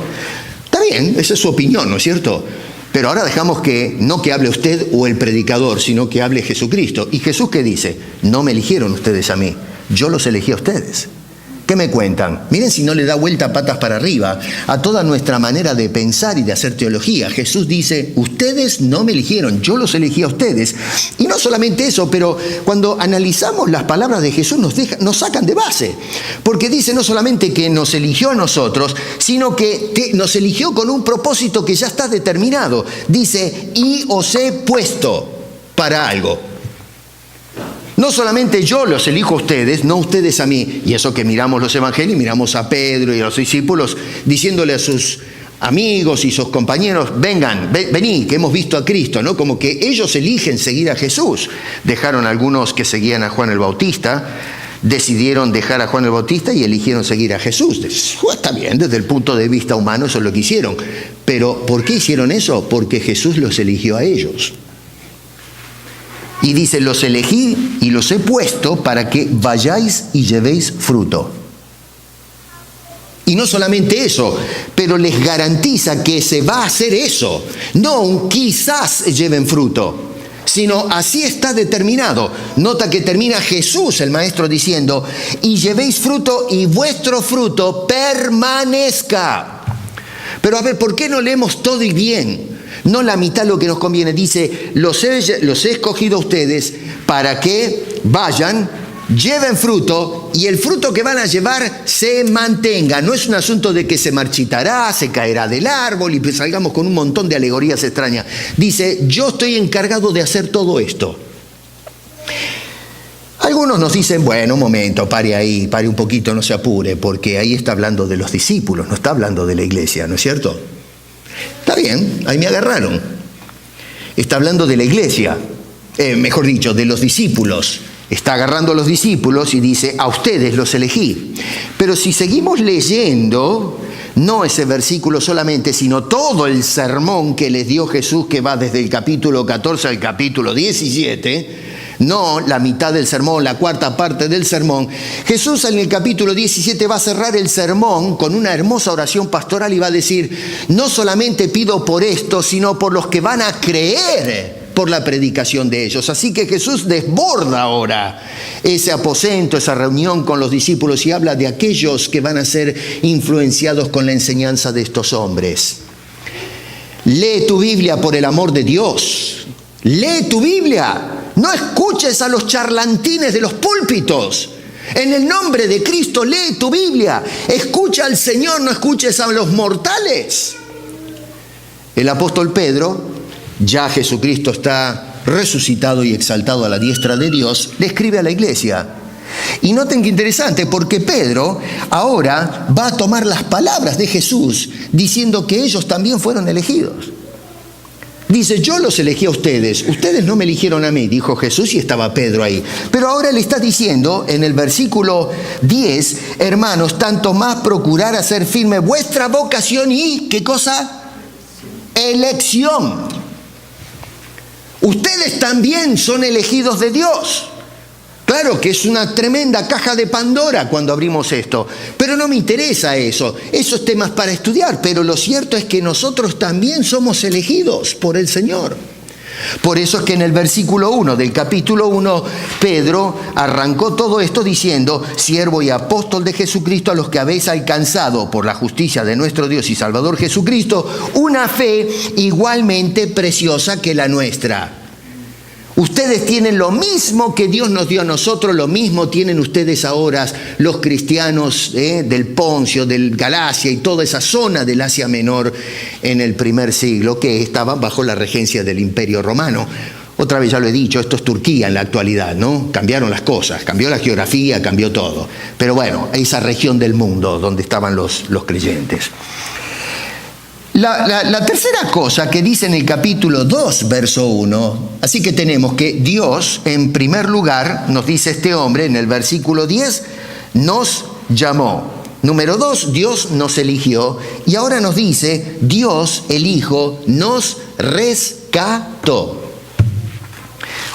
Está bien, esa es su opinión, ¿no es cierto? Pero ahora dejamos no que hable usted o el predicador, sino que hable Jesucristo. ¿Y Jesús qué dice? No me eligieron ustedes a mí. Yo los elegí a ustedes. ¿Qué me cuentan? Miren si no le da vuelta patas para arriba a toda nuestra manera de pensar y de hacer teología. Jesús dice, ustedes no me eligieron, yo los elegí a ustedes. Y no solamente eso, pero cuando analizamos las palabras de Jesús nos sacan de base. Porque dice no solamente que nos eligió a nosotros, sino que nos eligió con un propósito que ya está determinado. Dice, y os he puesto para algo. No solamente yo los elijo a ustedes, no ustedes a mí. Y eso que miramos los evangelios, miramos a Pedro y a los discípulos diciéndole a sus amigos y sus compañeros, vengan, vení, que hemos visto a Cristo, ¿no? Como que ellos eligen seguir a Jesús. Dejaron algunos que seguían a Juan el Bautista, decidieron dejar a Juan el Bautista y eligieron seguir a Jesús. Está bien, desde el punto de vista humano eso es lo que hicieron. Pero ¿por qué hicieron eso? Porque Jesús los eligió a ellos. Y dice, los elegí y los he puesto para que vayáis y llevéis fruto. Y no solamente eso, pero les garantiza que se va a hacer eso. No un quizás lleven fruto, sino así está determinado. Nota que termina Jesús, el Maestro, diciendo, y llevéis fruto y vuestro fruto permanezca. Pero a ver, ¿por qué no leemos todo y bien? No la mitad lo que nos conviene. Dice, los he escogido a ustedes para que vayan, lleven fruto y el fruto que van a llevar se mantenga. No es un asunto de que se marchitará, se caerá del árbol y salgamos con un montón de alegorías extrañas. Dice, yo estoy encargado de hacer todo esto. Algunos nos dicen, bueno, un momento, pare ahí, pare un poquito, no se apure, porque ahí está hablando de los discípulos, no está hablando de la iglesia, ¿no es cierto? Está bien, ahí me agarraron. Está hablando de la iglesia, mejor dicho, de los discípulos. Está agarrando a los discípulos y dice, a ustedes los elegí. Pero si seguimos leyendo, no ese versículo solamente, sino todo el sermón que les dio Jesús, que va desde el capítulo 14 al capítulo 17, no la mitad del sermón, la cuarta parte del sermón. Jesús en el capítulo 17 va a cerrar el sermón con una hermosa oración pastoral y va a decir, no solamente pido por esto, sino por los que van a creer por la predicación de ellos. Así que Jesús desborda ahora ese aposento, esa reunión con los discípulos y habla de aquellos que van a ser influenciados con la enseñanza de estos hombres. Lee tu Biblia por el amor de Dios. Lee tu Biblia. No escuches a los charlantines de los púlpitos. En el nombre de Cristo, lee tu Biblia. Escucha al Señor, no escuches a los mortales. El apóstol Pedro, ya Jesucristo está resucitado y exaltado a la diestra de Dios, le escribe a la iglesia. Y noten qué interesante, porque Pedro ahora va a tomar las palabras de Jesús diciendo que ellos también fueron elegidos. Dice, yo los elegí a ustedes no me eligieron a mí, dijo Jesús y estaba Pedro ahí. Pero ahora le está diciendo en el versículo 10, hermanos, tanto más procurar hacer firme vuestra vocación y, ¿qué cosa? Elección. Ustedes también son elegidos de Dios. Claro que es una tremenda caja de Pandora cuando abrimos esto, pero no me interesa eso. Esos temas para estudiar, pero lo cierto es que nosotros también somos elegidos por el Señor. Por eso es que en el versículo 1 del capítulo 1, Pedro arrancó todo esto diciendo, siervo y apóstol de Jesucristo, a los que habéis alcanzado por la justicia de nuestro Dios y Salvador Jesucristo, una fe igualmente preciosa que la nuestra. Ustedes tienen lo mismo que Dios nos dio a nosotros, lo mismo tienen ustedes ahora los cristianos del Poncio, del Galacia y toda esa zona del Asia Menor en el primer siglo, que estaban bajo la regencia del Imperio Romano. Otra vez ya lo he dicho, esto es Turquía en la actualidad, ¿no? Cambiaron las cosas, cambió la geografía, cambió todo. Pero bueno, esa región del mundo donde estaban los creyentes. La tercera cosa que dice en el capítulo 2, verso 1, así que tenemos que Dios, en primer lugar, nos dice este hombre en el versículo 10, nos llamó. Número 2, Dios nos eligió. Y ahora nos dice, Dios, el Hijo, nos rescató.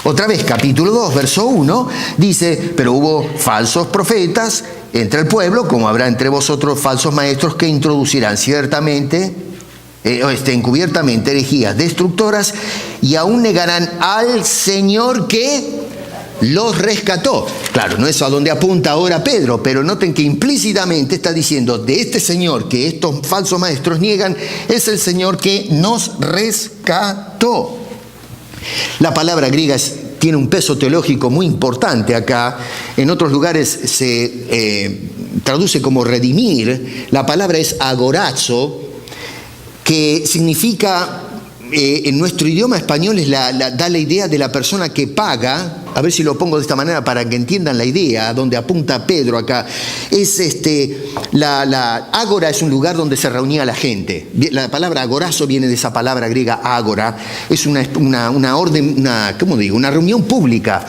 Otra vez, capítulo 2, verso 1, dice, pero hubo falsos profetas entre el pueblo, como habrá entre vosotros falsos maestros que introducirán ciertamente encubiertamente herejías destructoras y aún negarán al Señor que los rescató. Claro, no es a donde apunta ahora Pedro, pero noten que implícitamente está diciendo de este Señor que estos falsos maestros niegan, es el Señor que nos rescató. La palabra griega tiene un peso teológico muy importante acá. En otros lugares se traduce como redimir. La palabra es agorazo, que significa, en nuestro idioma español, da la idea de la persona que paga. A ver si lo pongo de esta manera para que entiendan la idea, donde apunta Pedro acá. La ágora es un lugar donde se reunía la gente. La palabra agorazo viene de esa palabra griega ágora. Es una orden, una reunión pública.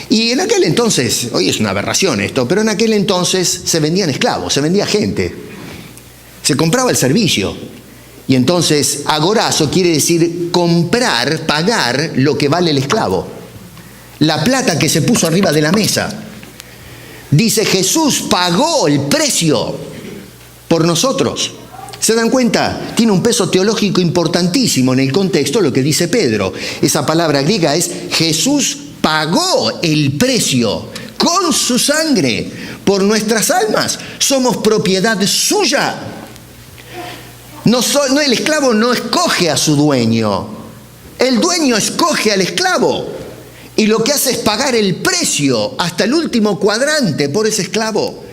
Y en aquel entonces, hoy es una aberración esto, pero en aquel entonces se vendían esclavos, se vendía gente. Se compraba el servicio. Y entonces agorazo quiere decir comprar, pagar lo que vale el esclavo. La plata que se puso arriba de la mesa. Dice, Jesús pagó el precio por nosotros. ¿Se dan cuenta? Tiene un peso teológico importantísimo en el contexto lo que dice Pedro. Esa palabra griega es Jesús pagó el precio con su sangre por nuestras almas. Somos propiedad suya. El esclavo no escoge a su dueño. El dueño escoge al esclavo. Y lo que hace es pagar el precio hasta el último cuadrante por ese esclavo.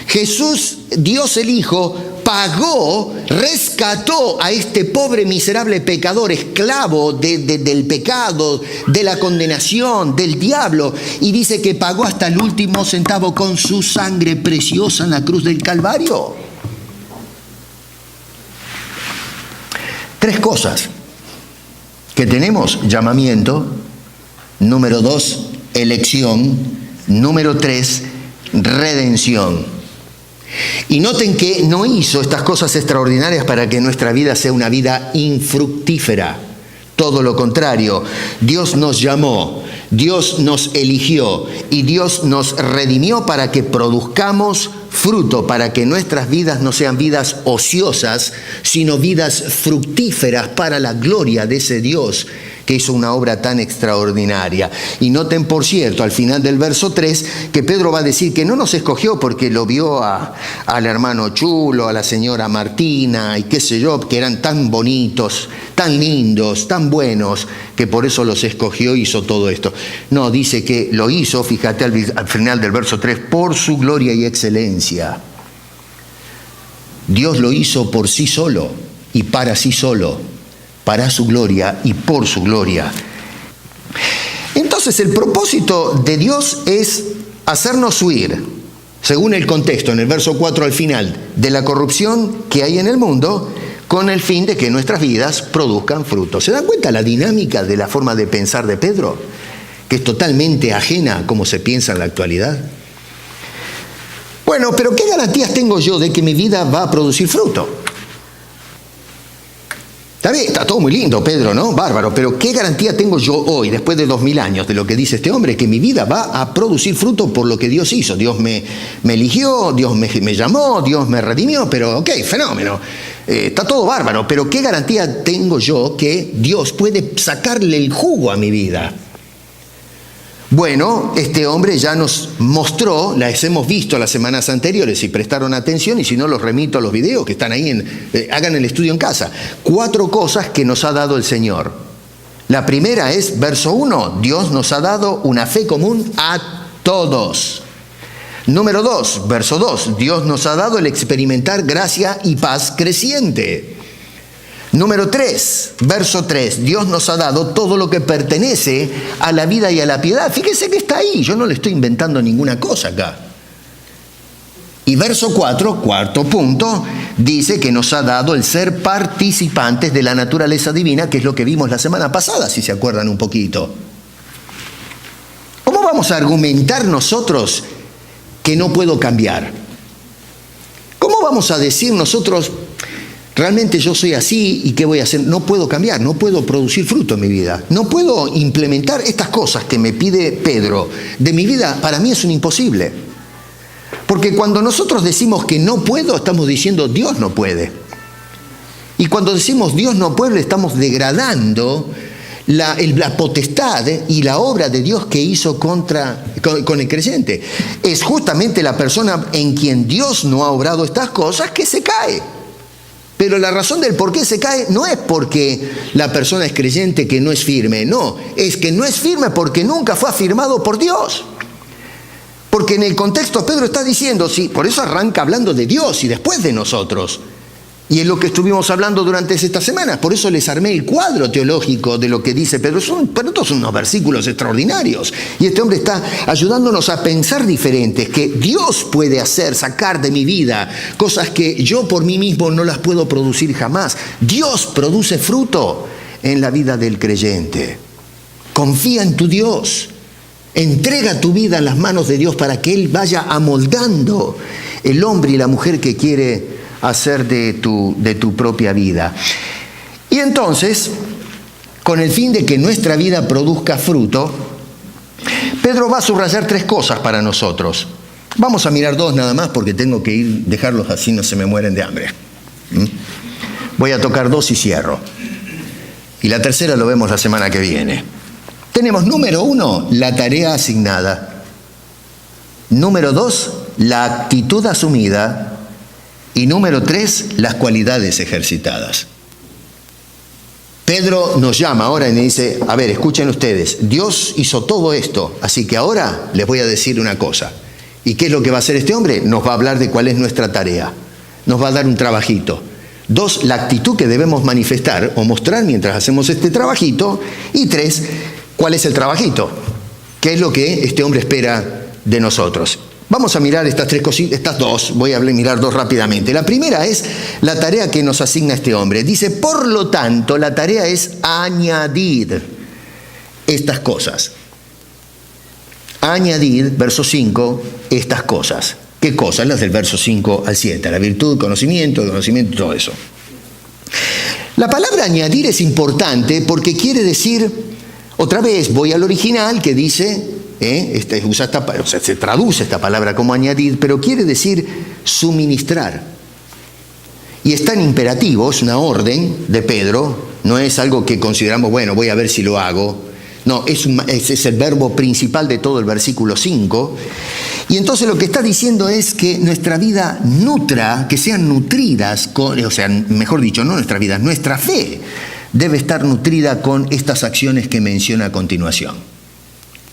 Jesús, Dios el Hijo, pagó, rescató a este pobre miserable pecador, esclavo del pecado, de la condenación, del diablo. Y dice que pagó hasta el último centavo con su sangre preciosa en la cruz del Calvario. 3 cosas que tenemos: llamamiento. Número 2, elección. Número 3, redención. Y noten que no hizo estas cosas extraordinarias para que nuestra vida sea una vida infructífera. Todo lo contrario, Dios nos llamó, Dios nos eligió y Dios nos redimió para que produzcamos fruto, para que nuestras vidas no sean vidas ociosas, sino vidas fructíferas para la gloria de ese Dios que hizo una obra tan extraordinaria. Y noten, por cierto, al final del verso 3, que Pedro va a decir que no nos escogió porque lo vio al hermano Chulo, a la señora Martina y qué sé yo, que eran tan bonitos, tan lindos, tan buenos, que por eso los escogió y hizo todo esto. No, dice que lo hizo, fíjate al final del verso 3, por su gloria y excelencia. Dios lo hizo por sí solo y para sí solo, para su gloria y por su gloria. Entonces el propósito de Dios es hacernos huir, según el contexto, en el verso 4 al final, de la corrupción que hay en el mundo, con el fin de que nuestras vidas produzcan fruto. ¿Se dan cuenta la dinámica de la forma de pensar de Pedro? Que es totalmente ajena a cómo se piensa en la actualidad. Bueno, pero ¿qué garantías tengo yo de que mi vida va a producir fruto? Está bien, está todo muy lindo, Pedro, ¿no? Bárbaro, pero ¿qué garantía tengo yo hoy, después de 2000 años, de lo que dice este hombre, que mi vida va a producir fruto por lo que Dios hizo? Dios me eligió, Dios me llamó, Dios me redimió, pero ok, fenómeno. Está todo bárbaro, pero ¿qué garantía tengo yo que Dios puede sacarle el jugo a mi vida? Bueno, este hombre ya nos mostró, las hemos visto las semanas anteriores, si prestaron atención, y si no los remito a los videos que están ahí, hagan el estudio en casa. 4 cosas que nos ha dado el Señor. La primera es, verso 1, Dios nos ha dado una fe común a todos. Número 2, verso 2, Dios nos ha dado el experimentar gracia y paz creciente. Número 3, verso 3, Dios nos ha dado todo lo que pertenece a la vida y a la piedad. Fíjense que está ahí, yo no le estoy inventando ninguna cosa acá. Y verso 4, cuarto punto, dice que nos ha dado el ser participantes de la naturaleza divina, que es lo que vimos la semana pasada, si se acuerdan un poquito. ¿Cómo vamos a argumentar nosotros que no puedo cambiar? ¿Cómo vamos a decir nosotros, realmente yo soy así y qué voy a hacer? No puedo cambiar, no puedo producir fruto en mi vida. No puedo implementar estas cosas que me pide Pedro de mi vida. Para mí es un imposible. Porque cuando nosotros decimos que no puedo, estamos diciendo Dios no puede. Y cuando decimos Dios no puede, estamos degradando la potestad y la obra de Dios que hizo con el creyente. Es justamente la persona en quien Dios no ha obrado estas cosas que se cae. Pero la razón del por qué se cae no es porque la persona es creyente que no es firme, no, es que no es firme porque nunca fue afirmado por Dios. Porque en el contexto Pedro está diciendo, sí, por eso arranca hablando de Dios y después de nosotros. Y es lo que estuvimos hablando durante estas semanas. Por eso les armé el cuadro teológico de lo que dice Pedro. Pero todos son unos versículos extraordinarios. Y este hombre está ayudándonos a pensar diferentes, que Dios puede hacer, sacar de mi vida cosas que yo por mí mismo no las puedo producir jamás. Dios produce fruto en la vida del creyente. Confía en tu Dios. Entrega tu vida en las manos de Dios para que Él vaya amoldando el hombre y la mujer que quiere hacer de tu propia vida. Y entonces, con el fin de que nuestra vida produzca fruto, Pedro va a subrayar 3 cosas para nosotros. Vamos a mirar 2 nada más porque tengo que dejarlos así, no se me mueren de hambre. Voy a tocar 2 y cierro. Y la tercera lo vemos la semana que viene. Tenemos, número 1, la tarea asignada. Número 2, la actitud asumida. Y número 3, las cualidades ejercitadas. Pedro nos llama ahora y me dice, a ver, escuchen ustedes, Dios hizo todo esto, así que ahora les voy a decir una cosa. ¿Y qué es lo que va a hacer este hombre? Nos va a hablar de cuál es nuestra tarea. Nos va a dar un trabajito. 2, la actitud que debemos manifestar o mostrar mientras hacemos este trabajito. Y 3, ¿cuál es el trabajito? ¿Qué es lo que este hombre espera de nosotros? Vamos a mirar estas 3 cositas, estas 2, voy a mirar 2 rápidamente. La primera es la tarea que nos asigna este hombre. Dice, por lo tanto, la tarea es añadir estas cosas. Añadir, verso 5, estas cosas. ¿Qué cosas? Las del verso 5 al 7, la virtud, conocimiento, todo eso. La palabra añadir es importante porque quiere decir, otra vez voy al original que dice... se traduce esta palabra como añadir, pero quiere decir suministrar. Y es tan imperativo, es una orden de Pedro, no es algo que consideramos, bueno, voy a ver si lo hago. No, es el verbo principal de todo el versículo 5. Y entonces lo que está diciendo es que nuestra vida nutra, que sean nutridas, mejor dicho, no nuestra vida, nuestra fe debe estar nutrida con estas acciones que menciona a continuación.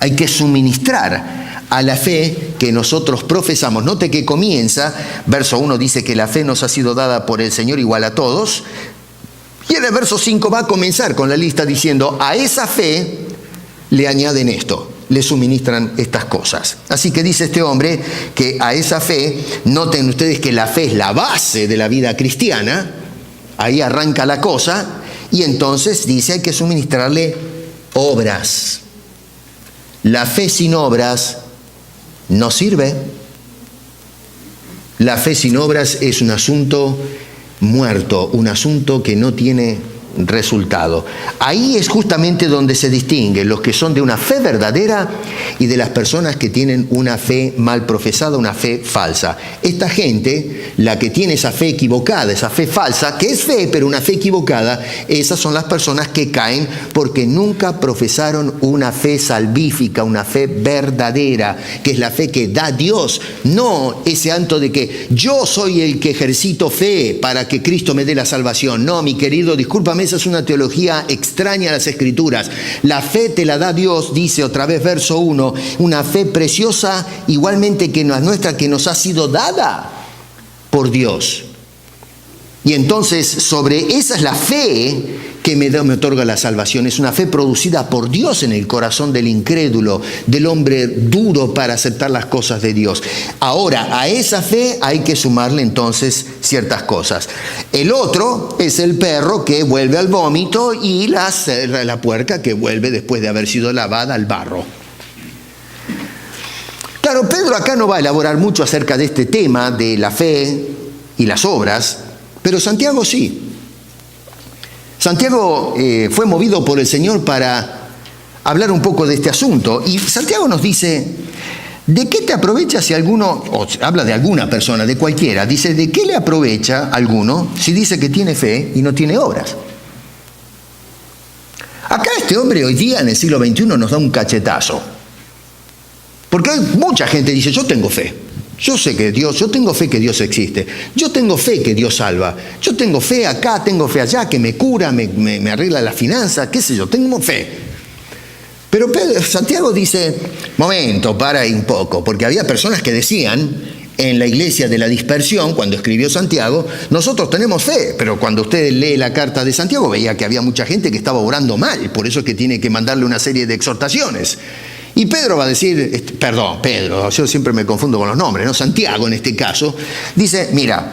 Hay que suministrar a la fe que nosotros profesamos. Note que comienza, verso 1 dice que la fe nos ha sido dada por el Señor igual a todos. Y en el verso 5 va a comenzar con la lista diciendo, a esa fe le añaden esto, le suministran estas cosas. Así que dice este hombre que a esa fe, noten ustedes que la fe es la base de la vida cristiana, ahí arranca la cosa, y entonces dice hay que suministrarle obras. La fe sin obras no sirve. La fe sin obras es un asunto muerto, un asunto que no tiene resultado. Ahí es justamente donde se distinguen los que son de una fe verdadera y de las personas que tienen una fe mal profesada, una fe falsa. Esta gente, la que tiene esa fe equivocada, esa fe falsa, que es fe pero una fe equivocada, esas son las personas que caen porque nunca profesaron una fe salvífica, una fe verdadera, que es la fe que da Dios, no ese acto de que yo soy el que ejercito fe para que Cristo me dé la salvación. No, mi querido, discúlpame, esa es una teología extraña a las Escrituras. La fe te la da Dios, dice otra vez verso 1, una fe preciosa igualmente que la nuestra, que nos ha sido dada por Dios. Y entonces sobre esa es la fe que me otorga la salvación. Es una fe producida por Dios en el corazón del incrédulo, del hombre duro para aceptar las cosas de Dios. Ahora, a esa fe hay que sumarle entonces ciertas cosas. El otro es el perro que vuelve al vómito y la puerca que vuelve después de haber sido lavada al barro. Claro, Pedro acá no va a elaborar mucho acerca de este tema de la fe y las obras, pero Santiago sí. Santiago fue movido por el Señor para hablar un poco de este asunto. Y Santiago nos dice, ¿de qué te aprovecha si alguno, o habla de alguna persona, de cualquiera, dice, ¿de qué le aprovecha a alguno si dice que tiene fe y no tiene obras? Acá este hombre hoy día en el siglo XXI nos da un cachetazo. Porque hay mucha gente que dice, yo tengo fe. Yo sé que yo tengo fe que Dios existe. Yo tengo fe que Dios salva. Yo tengo fe acá, tengo fe allá, que me cura, me arregla las finanzas, qué sé yo, tengo fe. Pero Santiago dice, momento, para ahí un poco, porque había personas que decían en la iglesia de la dispersión, cuando escribió Santiago, nosotros tenemos fe, pero cuando usted lee la carta de Santiago veía que había mucha gente que estaba orando mal, por eso es que tiene que mandarle una serie de exhortaciones. Y Pedro va a decir, Pedro, yo siempre me confundo con los nombres, ¿no? Santiago en este caso, dice, mira,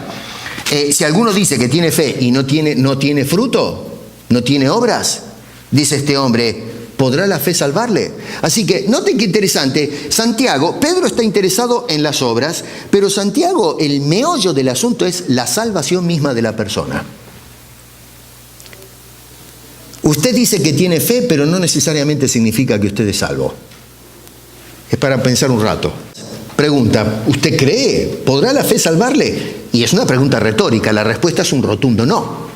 si alguno dice que tiene fe y no tiene fruto, no tiene obras, dice este hombre, ¿podrá la fe salvarle? Así que, noten qué interesante, Pedro está interesado en las obras, pero Santiago, el meollo del asunto es la salvación misma de la persona. Usted dice que tiene fe, pero no necesariamente significa que usted es salvo. Es para pensar un rato. Pregunta, ¿usted cree? ¿Podrá la fe salvarle? Y es una pregunta retórica, la respuesta es un rotundo no.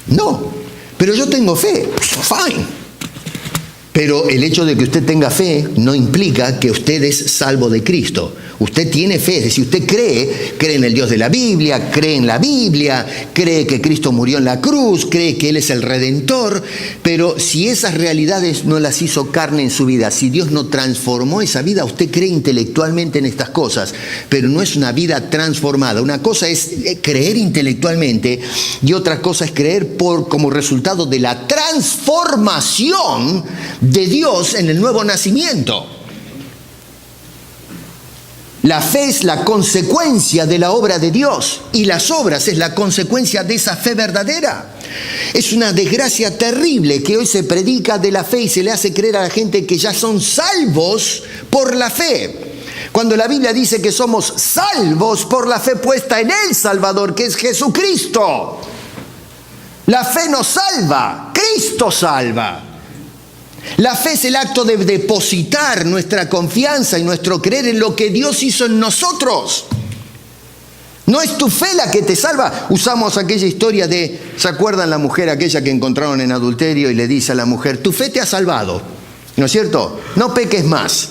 No, pero yo tengo fe, fine. Pero el hecho de que usted tenga fe no implica que usted es salvo de Cristo. Usted tiene fe, es decir, usted cree en el Dios de la Biblia, cree en la Biblia, cree que Cristo murió en la cruz, cree que Él es el Redentor, pero si esas realidades no las hizo carne en su vida, si Dios no transformó esa vida, usted cree intelectualmente en estas cosas, pero no es una vida transformada. Una cosa es creer intelectualmente y otra cosa es creer como resultado de la transformación de Dios en el nuevo nacimiento. La fe es la consecuencia de la obra de Dios y las obras es la consecuencia de esa fe verdadera. Es una desgracia terrible que hoy se predica de la fe y se le hace creer a la gente que ya son salvos por la fe. Cuando la Biblia dice que somos salvos por la fe puesta en el Salvador, que es Jesucristo. La fe nos salva, Cristo salva. La fe es el acto de depositar nuestra confianza y nuestro creer en lo que Dios hizo en nosotros. No es tu fe la que te salva. Usamos aquella historia ¿se acuerdan la mujer aquella que encontraron en adulterio y le dice a la mujer, tu fe te ha salvado, ¿no es cierto? No peques más,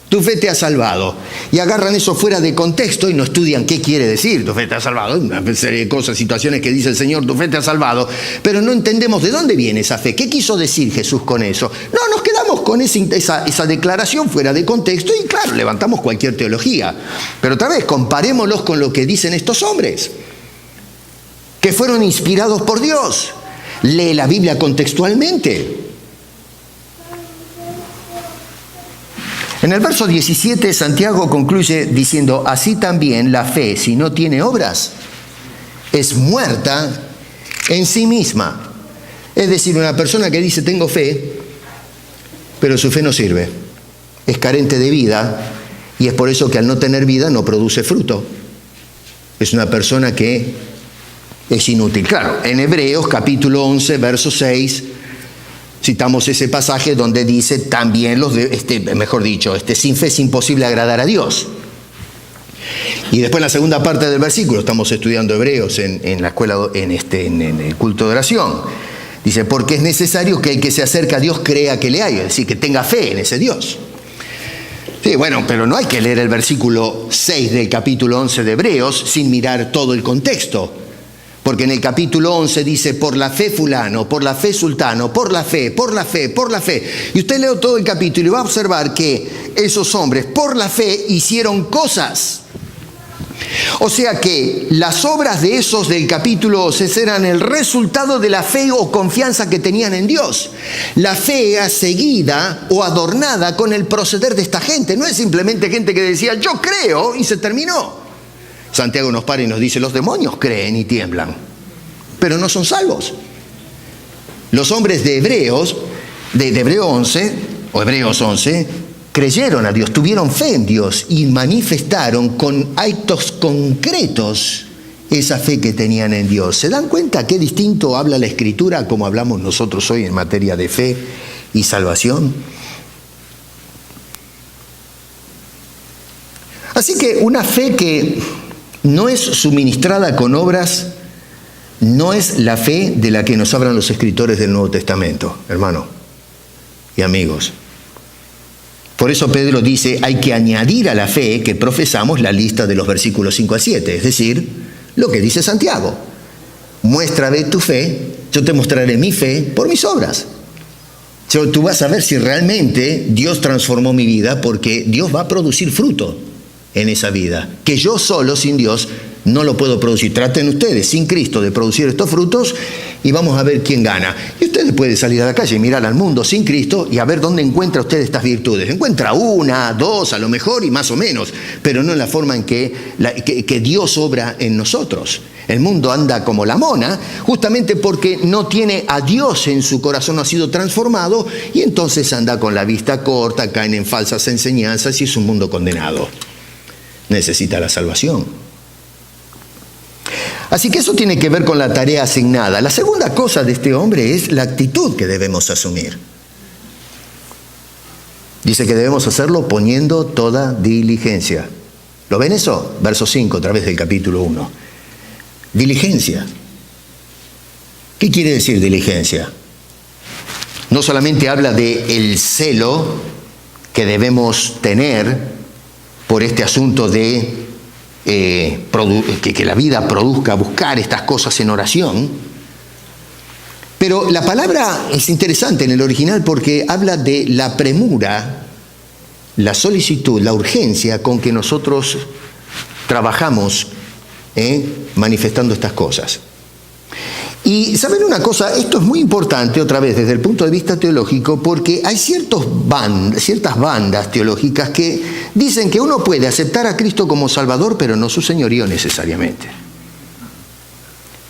tu fe te ha salvado. Y agarran eso fuera de contexto y no estudian qué quiere decir, tu fe te ha salvado. Una serie de cosas, situaciones que dice el Señor, tu fe te ha salvado. Pero no entendemos de dónde viene esa fe. ¿Qué quiso decir Jesús con eso? No, nos quedamos con esa declaración fuera de contexto y claro, levantamos cualquier teología. Pero otra vez, comparémoslos con lo que dicen estos hombres, que fueron inspirados por Dios. Lee la Biblia contextualmente. En el verso 17, Santiago concluye diciendo, así también la fe, si no tiene obras, es muerta en sí misma. Es decir, una persona que dice tengo fe, pero su fe no sirve, es carente de vida, y es por eso que al no tener vida no produce fruto. Es una persona que es inútil. Claro, en Hebreos capítulo 11, verso 6, citamos ese pasaje donde dice también sin fe es imposible agradar a Dios. Y después en la segunda parte del versículo, estamos estudiando Hebreos en la escuela, en el culto de oración. Dice, porque es necesario que el que se acerca a Dios crea que le hay, es decir, que tenga fe en ese Dios. Sí, bueno, pero no hay que leer el versículo 6 del capítulo 11 de Hebreos sin mirar todo el contexto. Porque en el capítulo 11 dice, por la fe fulano, por la fe sultano, por la fe, por la fe, por la fe. Y usted lee todo el capítulo y va a observar que esos hombres, por la fe, hicieron cosas. O sea que las obras de esos del capítulo 11 eran el resultado de la fe o confianza que tenían en Dios. La fe era seguida o adornada con el proceder de esta gente. No es simplemente gente que decía, yo creo, y se terminó. Santiago nos para y nos dice, los demonios creen y tiemblan, pero no son salvos. Los hombres de Hebreos 11, o Hebreos 11, creyeron a Dios, tuvieron fe en Dios y manifestaron con actos concretos esa fe que tenían en Dios. ¿Se dan cuenta qué distinto habla la Escritura como hablamos nosotros hoy en materia de fe y salvación? Así que una fe que no es suministrada con obras, no es la fe de la que nos hablan los escritores del Nuevo Testamento, hermano. y amigos. Por eso Pedro dice, hay que añadir a la fe que profesamos la lista de los versículos 5 al 7, es decir, lo que dice Santiago. Muéstrame tu fe, yo te mostraré mi fe por mis obras. Tú vas a ver si realmente Dios transformó mi vida, porque Dios va a producir fruto en esa vida, que yo solo, sin Dios, no lo puedo producir. Traten ustedes, sin Cristo, de producir estos frutos y vamos a ver quién gana. Y ustedes pueden salir a la calle y mirar al mundo sin Cristo y a ver dónde encuentra usted estas virtudes. Encuentra una, dos, a lo mejor y más o menos, pero no en la forma en que Dios obra en nosotros. El mundo anda como la mona, justamente porque no tiene a Dios en su corazón, no ha sido transformado, y entonces anda con la vista corta, caen en falsas enseñanzas y es un mundo condenado. Necesita la salvación. Así que eso tiene que ver con la tarea asignada. La segunda cosa de este hombre es la actitud que debemos asumir. Dice que debemos hacerlo poniendo toda diligencia. ¿Lo ven eso? Verso 5, a través del capítulo 1. Diligencia. ¿Qué quiere decir diligencia? No solamente habla del celo que debemos tener por este asunto de que la vida produzca, buscar estas cosas en oración, pero la palabra es interesante en el original porque habla de la premura, la solicitud, la urgencia con que nosotros trabajamos manifestando estas cosas. Y ¿saben una cosa? Esto es muy importante, otra vez, desde el punto de vista teológico, porque hay ciertas bandas teológicas que dicen que uno puede aceptar a Cristo como Salvador, pero no su señorío necesariamente.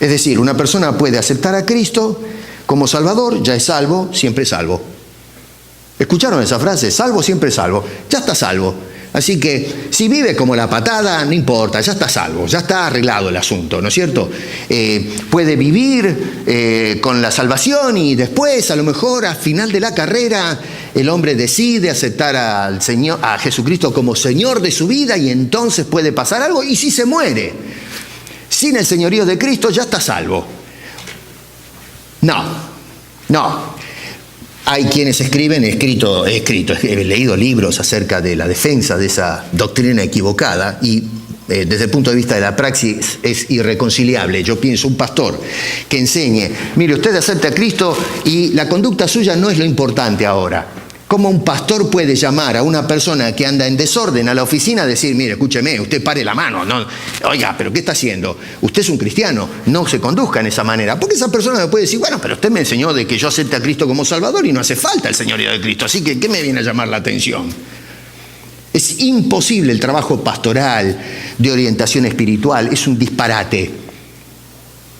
Es decir, una persona puede aceptar a Cristo como Salvador, ya es salvo, siempre es salvo. ¿Escucharon esa frase? Salvo, siempre es salvo. Ya está salvo. Así que si vive como la patada, no importa, ya está salvo, ya está arreglado el asunto, ¿no es cierto? Puede vivir con la salvación y después, a lo mejor, al final de la carrera, el hombre decide aceptar al Señor, a Jesucristo como Señor de su vida y entonces puede pasar algo. Y si se muere sin el señorío de Cristo, ya está salvo. No. Hay quienes he leído libros acerca de la defensa de esa doctrina equivocada y desde el punto de vista de la praxis es irreconciliable. Yo pienso un pastor que enseñe, mire, usted acepta a Cristo y la conducta suya no es lo importante ahora. ¿Cómo un pastor puede llamar a una persona que anda en desorden a la oficina a decir, mire, escúcheme, usted pare la mano, no, oiga, pero ¿qué está haciendo? Usted es un cristiano, no se conduzca en esa manera. Porque esa persona me puede decir, bueno, pero usted me enseñó de que yo acepte a Cristo como Salvador y no hace falta el señorío de Cristo, así que ¿qué me viene a llamar la atención? Es imposible el trabajo pastoral de orientación espiritual, es un disparate.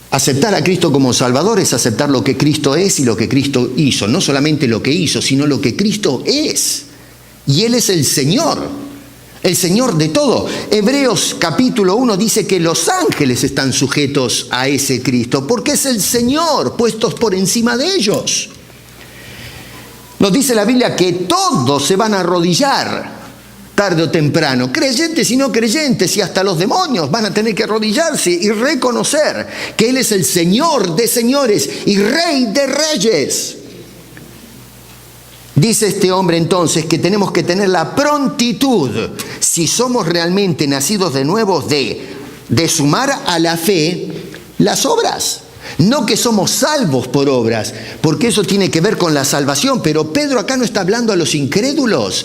Aceptar a Cristo como Salvador es aceptar lo que Cristo es y lo que Cristo hizo. No solamente lo que hizo, sino lo que Cristo es. Y Él es el Señor de todo. Hebreos capítulo 1 dice que los ángeles están sujetos a ese Cristo, porque es el Señor, puestos por encima de ellos. Nos dice la Biblia que todos se van a arrodillar tarde o temprano, creyentes y no creyentes, y hasta los demonios van a tener que arrodillarse y reconocer que Él es el Señor de señores y Rey de reyes. Dice este hombre entonces que tenemos que tener la prontitud, si somos realmente nacidos de nuevo, de sumar a la fe las obras. No que somos salvos por obras, porque eso tiene que ver con la salvación, pero Pedro acá no está hablando a los incrédulos.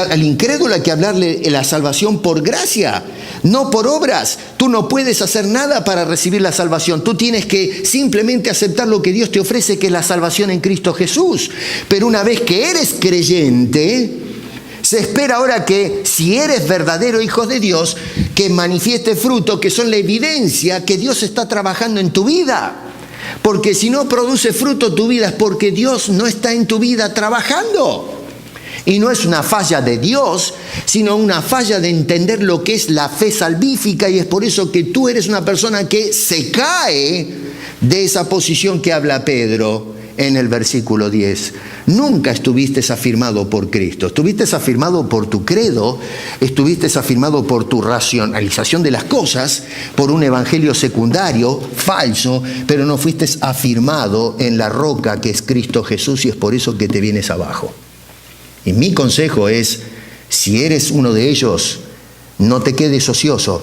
Al incrédulo hay que hablarle de la salvación por gracia, no por obras. Tú no puedes hacer nada para recibir la salvación, tú tienes que simplemente aceptar lo que Dios te ofrece, que es la salvación en Cristo Jesús. Pero una vez que eres creyente, se espera ahora que, si eres verdadero hijo de Dios, que manifieste fruto, que son la evidencia que Dios está trabajando en tu vida. Porque si no produce fruto tu vida es porque Dios no está en tu vida trabajando. Y no es una falla de Dios, sino una falla de entender lo que es la fe salvífica, y es por eso que tú eres una persona que se cae de esa posición que habla Pedro. en el versículo 10. Nunca estuviste afirmado por Cristo. Estuviste afirmado por tu credo, estuviste afirmado por tu racionalización de las cosas, por un evangelio secundario, falso, pero no fuiste afirmado en la roca que es Cristo Jesús, y es por eso que te vienes abajo. Y mi consejo es, si eres uno de ellos, no te quedes ocioso.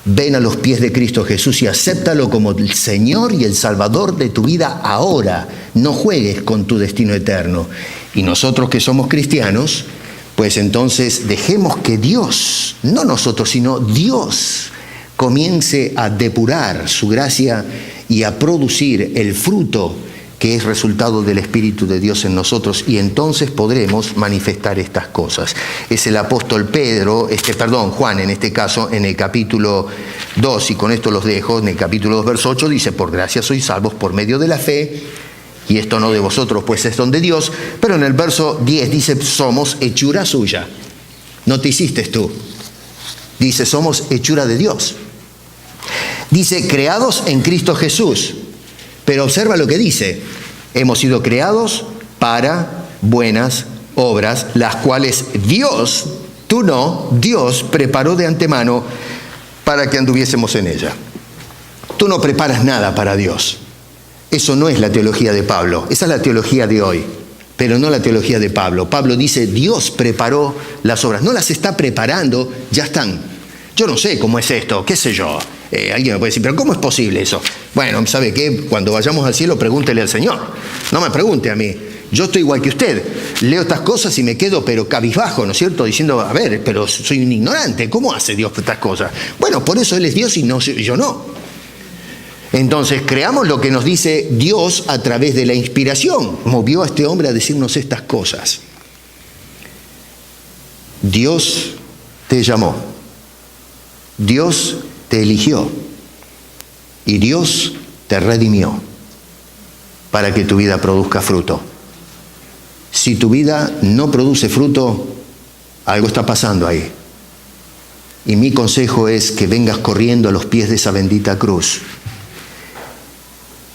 Ven a los pies de Cristo Jesús y acéptalo como el Señor y el Salvador de tu vida ahora. No juegues con tu destino eterno. Y nosotros que somos cristianos, pues entonces dejemos que Dios, no nosotros, sino Dios, comience a depurar su gracia y a producir el fruto que es resultado del Espíritu de Dios en nosotros, y entonces podremos manifestar estas cosas. Es el apóstol Juan en este caso, en el capítulo 2, y con esto los dejo, en el capítulo 2, verso 8, dice: por gracia sois salvos por medio de la fe, y esto no de vosotros, pues es don de Dios. Pero en el verso 10 dice: somos hechura suya. No te hiciste tú. Dice: somos hechura de Dios. Dice: creados en Cristo Jesús. Pero observa lo que dice: hemos sido creados para buenas obras, las cuales Dios, tú no, Dios preparó de antemano para que anduviésemos en ella. Tú no preparas nada para Dios. Eso no es la teología de Pablo. Esa es la teología de hoy, pero no la teología de Pablo. Pablo dice: Dios preparó las obras. No las está preparando, ya están. Yo no sé cómo es esto, qué sé yo. Alguien me puede decir: ¿pero cómo es posible eso? Bueno, ¿sabe qué? Cuando vayamos al cielo, pregúntele al Señor. No me pregunte a mí. Yo estoy igual que usted. Leo estas cosas y me quedo, pero cabizbajo, ¿no es cierto? Diciendo: a ver, pero soy un ignorante. ¿Cómo hace Dios estas cosas? Bueno, por eso Él es Dios y no, yo no. Entonces, creamos lo que nos dice Dios a través de la inspiración. Movió a este hombre a decirnos estas cosas. Dios te llamó. Dios te eligió y Dios te redimió para que tu vida produzca fruto. Si tu vida no produce fruto, algo está pasando ahí. Y mi consejo es que vengas corriendo a los pies de esa bendita cruz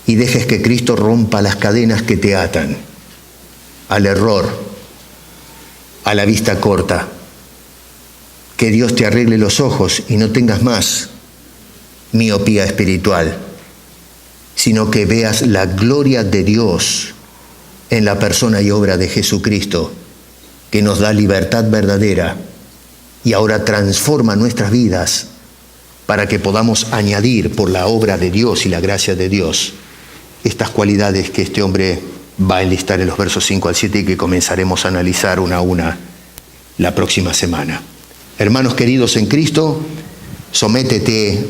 y dejes que Cristo rompa las cadenas que te atan al error, a la vista corta. Que Dios te arregle los ojos y no tengas más miopía espiritual, sino que veas la gloria de Dios en la persona y obra de Jesucristo, que nos da libertad verdadera y ahora transforma nuestras vidas para que podamos añadir por la obra de Dios y la gracia de Dios estas cualidades que este hombre va a enlistar en los versos 5 al 7 y que comenzaremos a analizar una a una la próxima semana. Hermanos queridos en Cristo, sométete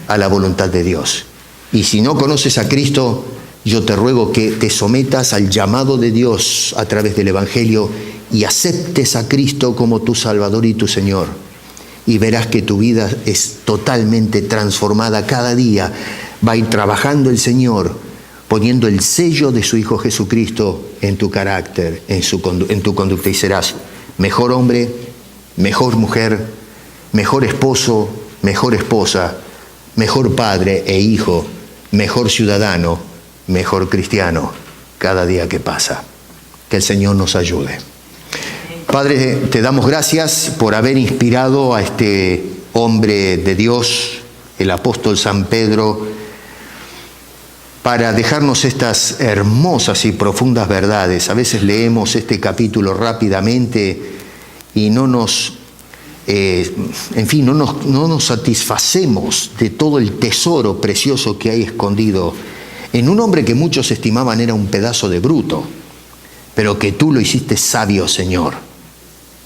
a la voluntad de Dios. Y si no conoces a Cristo, yo te ruego que te sometas al llamado de Dios a través del Evangelio y aceptes a Cristo como tu Salvador y tu Señor. Y verás que tu vida es totalmente transformada cada día. Va a ir trabajando el Señor, poniendo el sello de su Hijo Jesucristo en tu carácter, en tu conducta, y serás mejor hombre, mejor mujer, mejor esposo, mejor esposa, mejor padre e hijo, mejor ciudadano, mejor cristiano, cada día que pasa. Que el Señor nos ayude. Padre, te damos gracias por haber inspirado a este hombre de Dios, el apóstol San Pedro, para dejarnos estas hermosas y profundas verdades. A veces leemos este capítulo rápidamente y no nos satisfacemos de todo el tesoro precioso que hay escondido en un hombre que muchos estimaban era un pedazo de bruto, pero que tú lo hiciste sabio, Señor.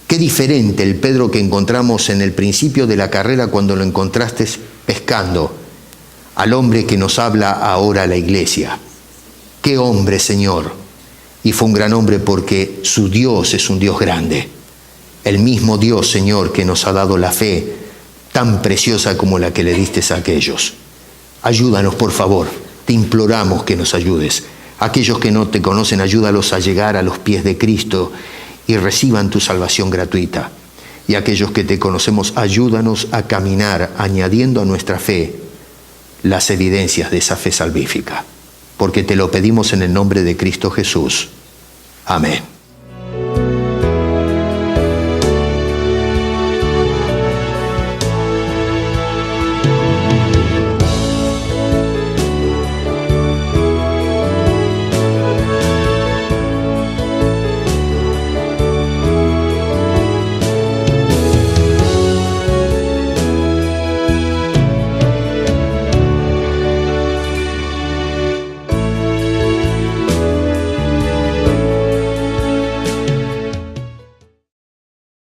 Qué diferente el Pedro que encontramos en el principio de la carrera cuando lo encontraste pescando, al hombre que nos habla ahora la iglesia. Qué hombre, Señor. Y fue un gran hombre porque su Dios es un Dios grande. El mismo Dios, Señor, que nos ha dado la fe tan preciosa como la que le diste a aquellos. Ayúdanos, por favor. Te imploramos que nos ayudes. Aquellos que no te conocen, ayúdalos a llegar a los pies de Cristo y reciban tu salvación gratuita. Y aquellos que te conocemos, ayúdanos a caminar añadiendo a nuestra fe las evidencias de esa fe salvífica. porque te lo pedimos en el nombre de Cristo Jesús. Amén.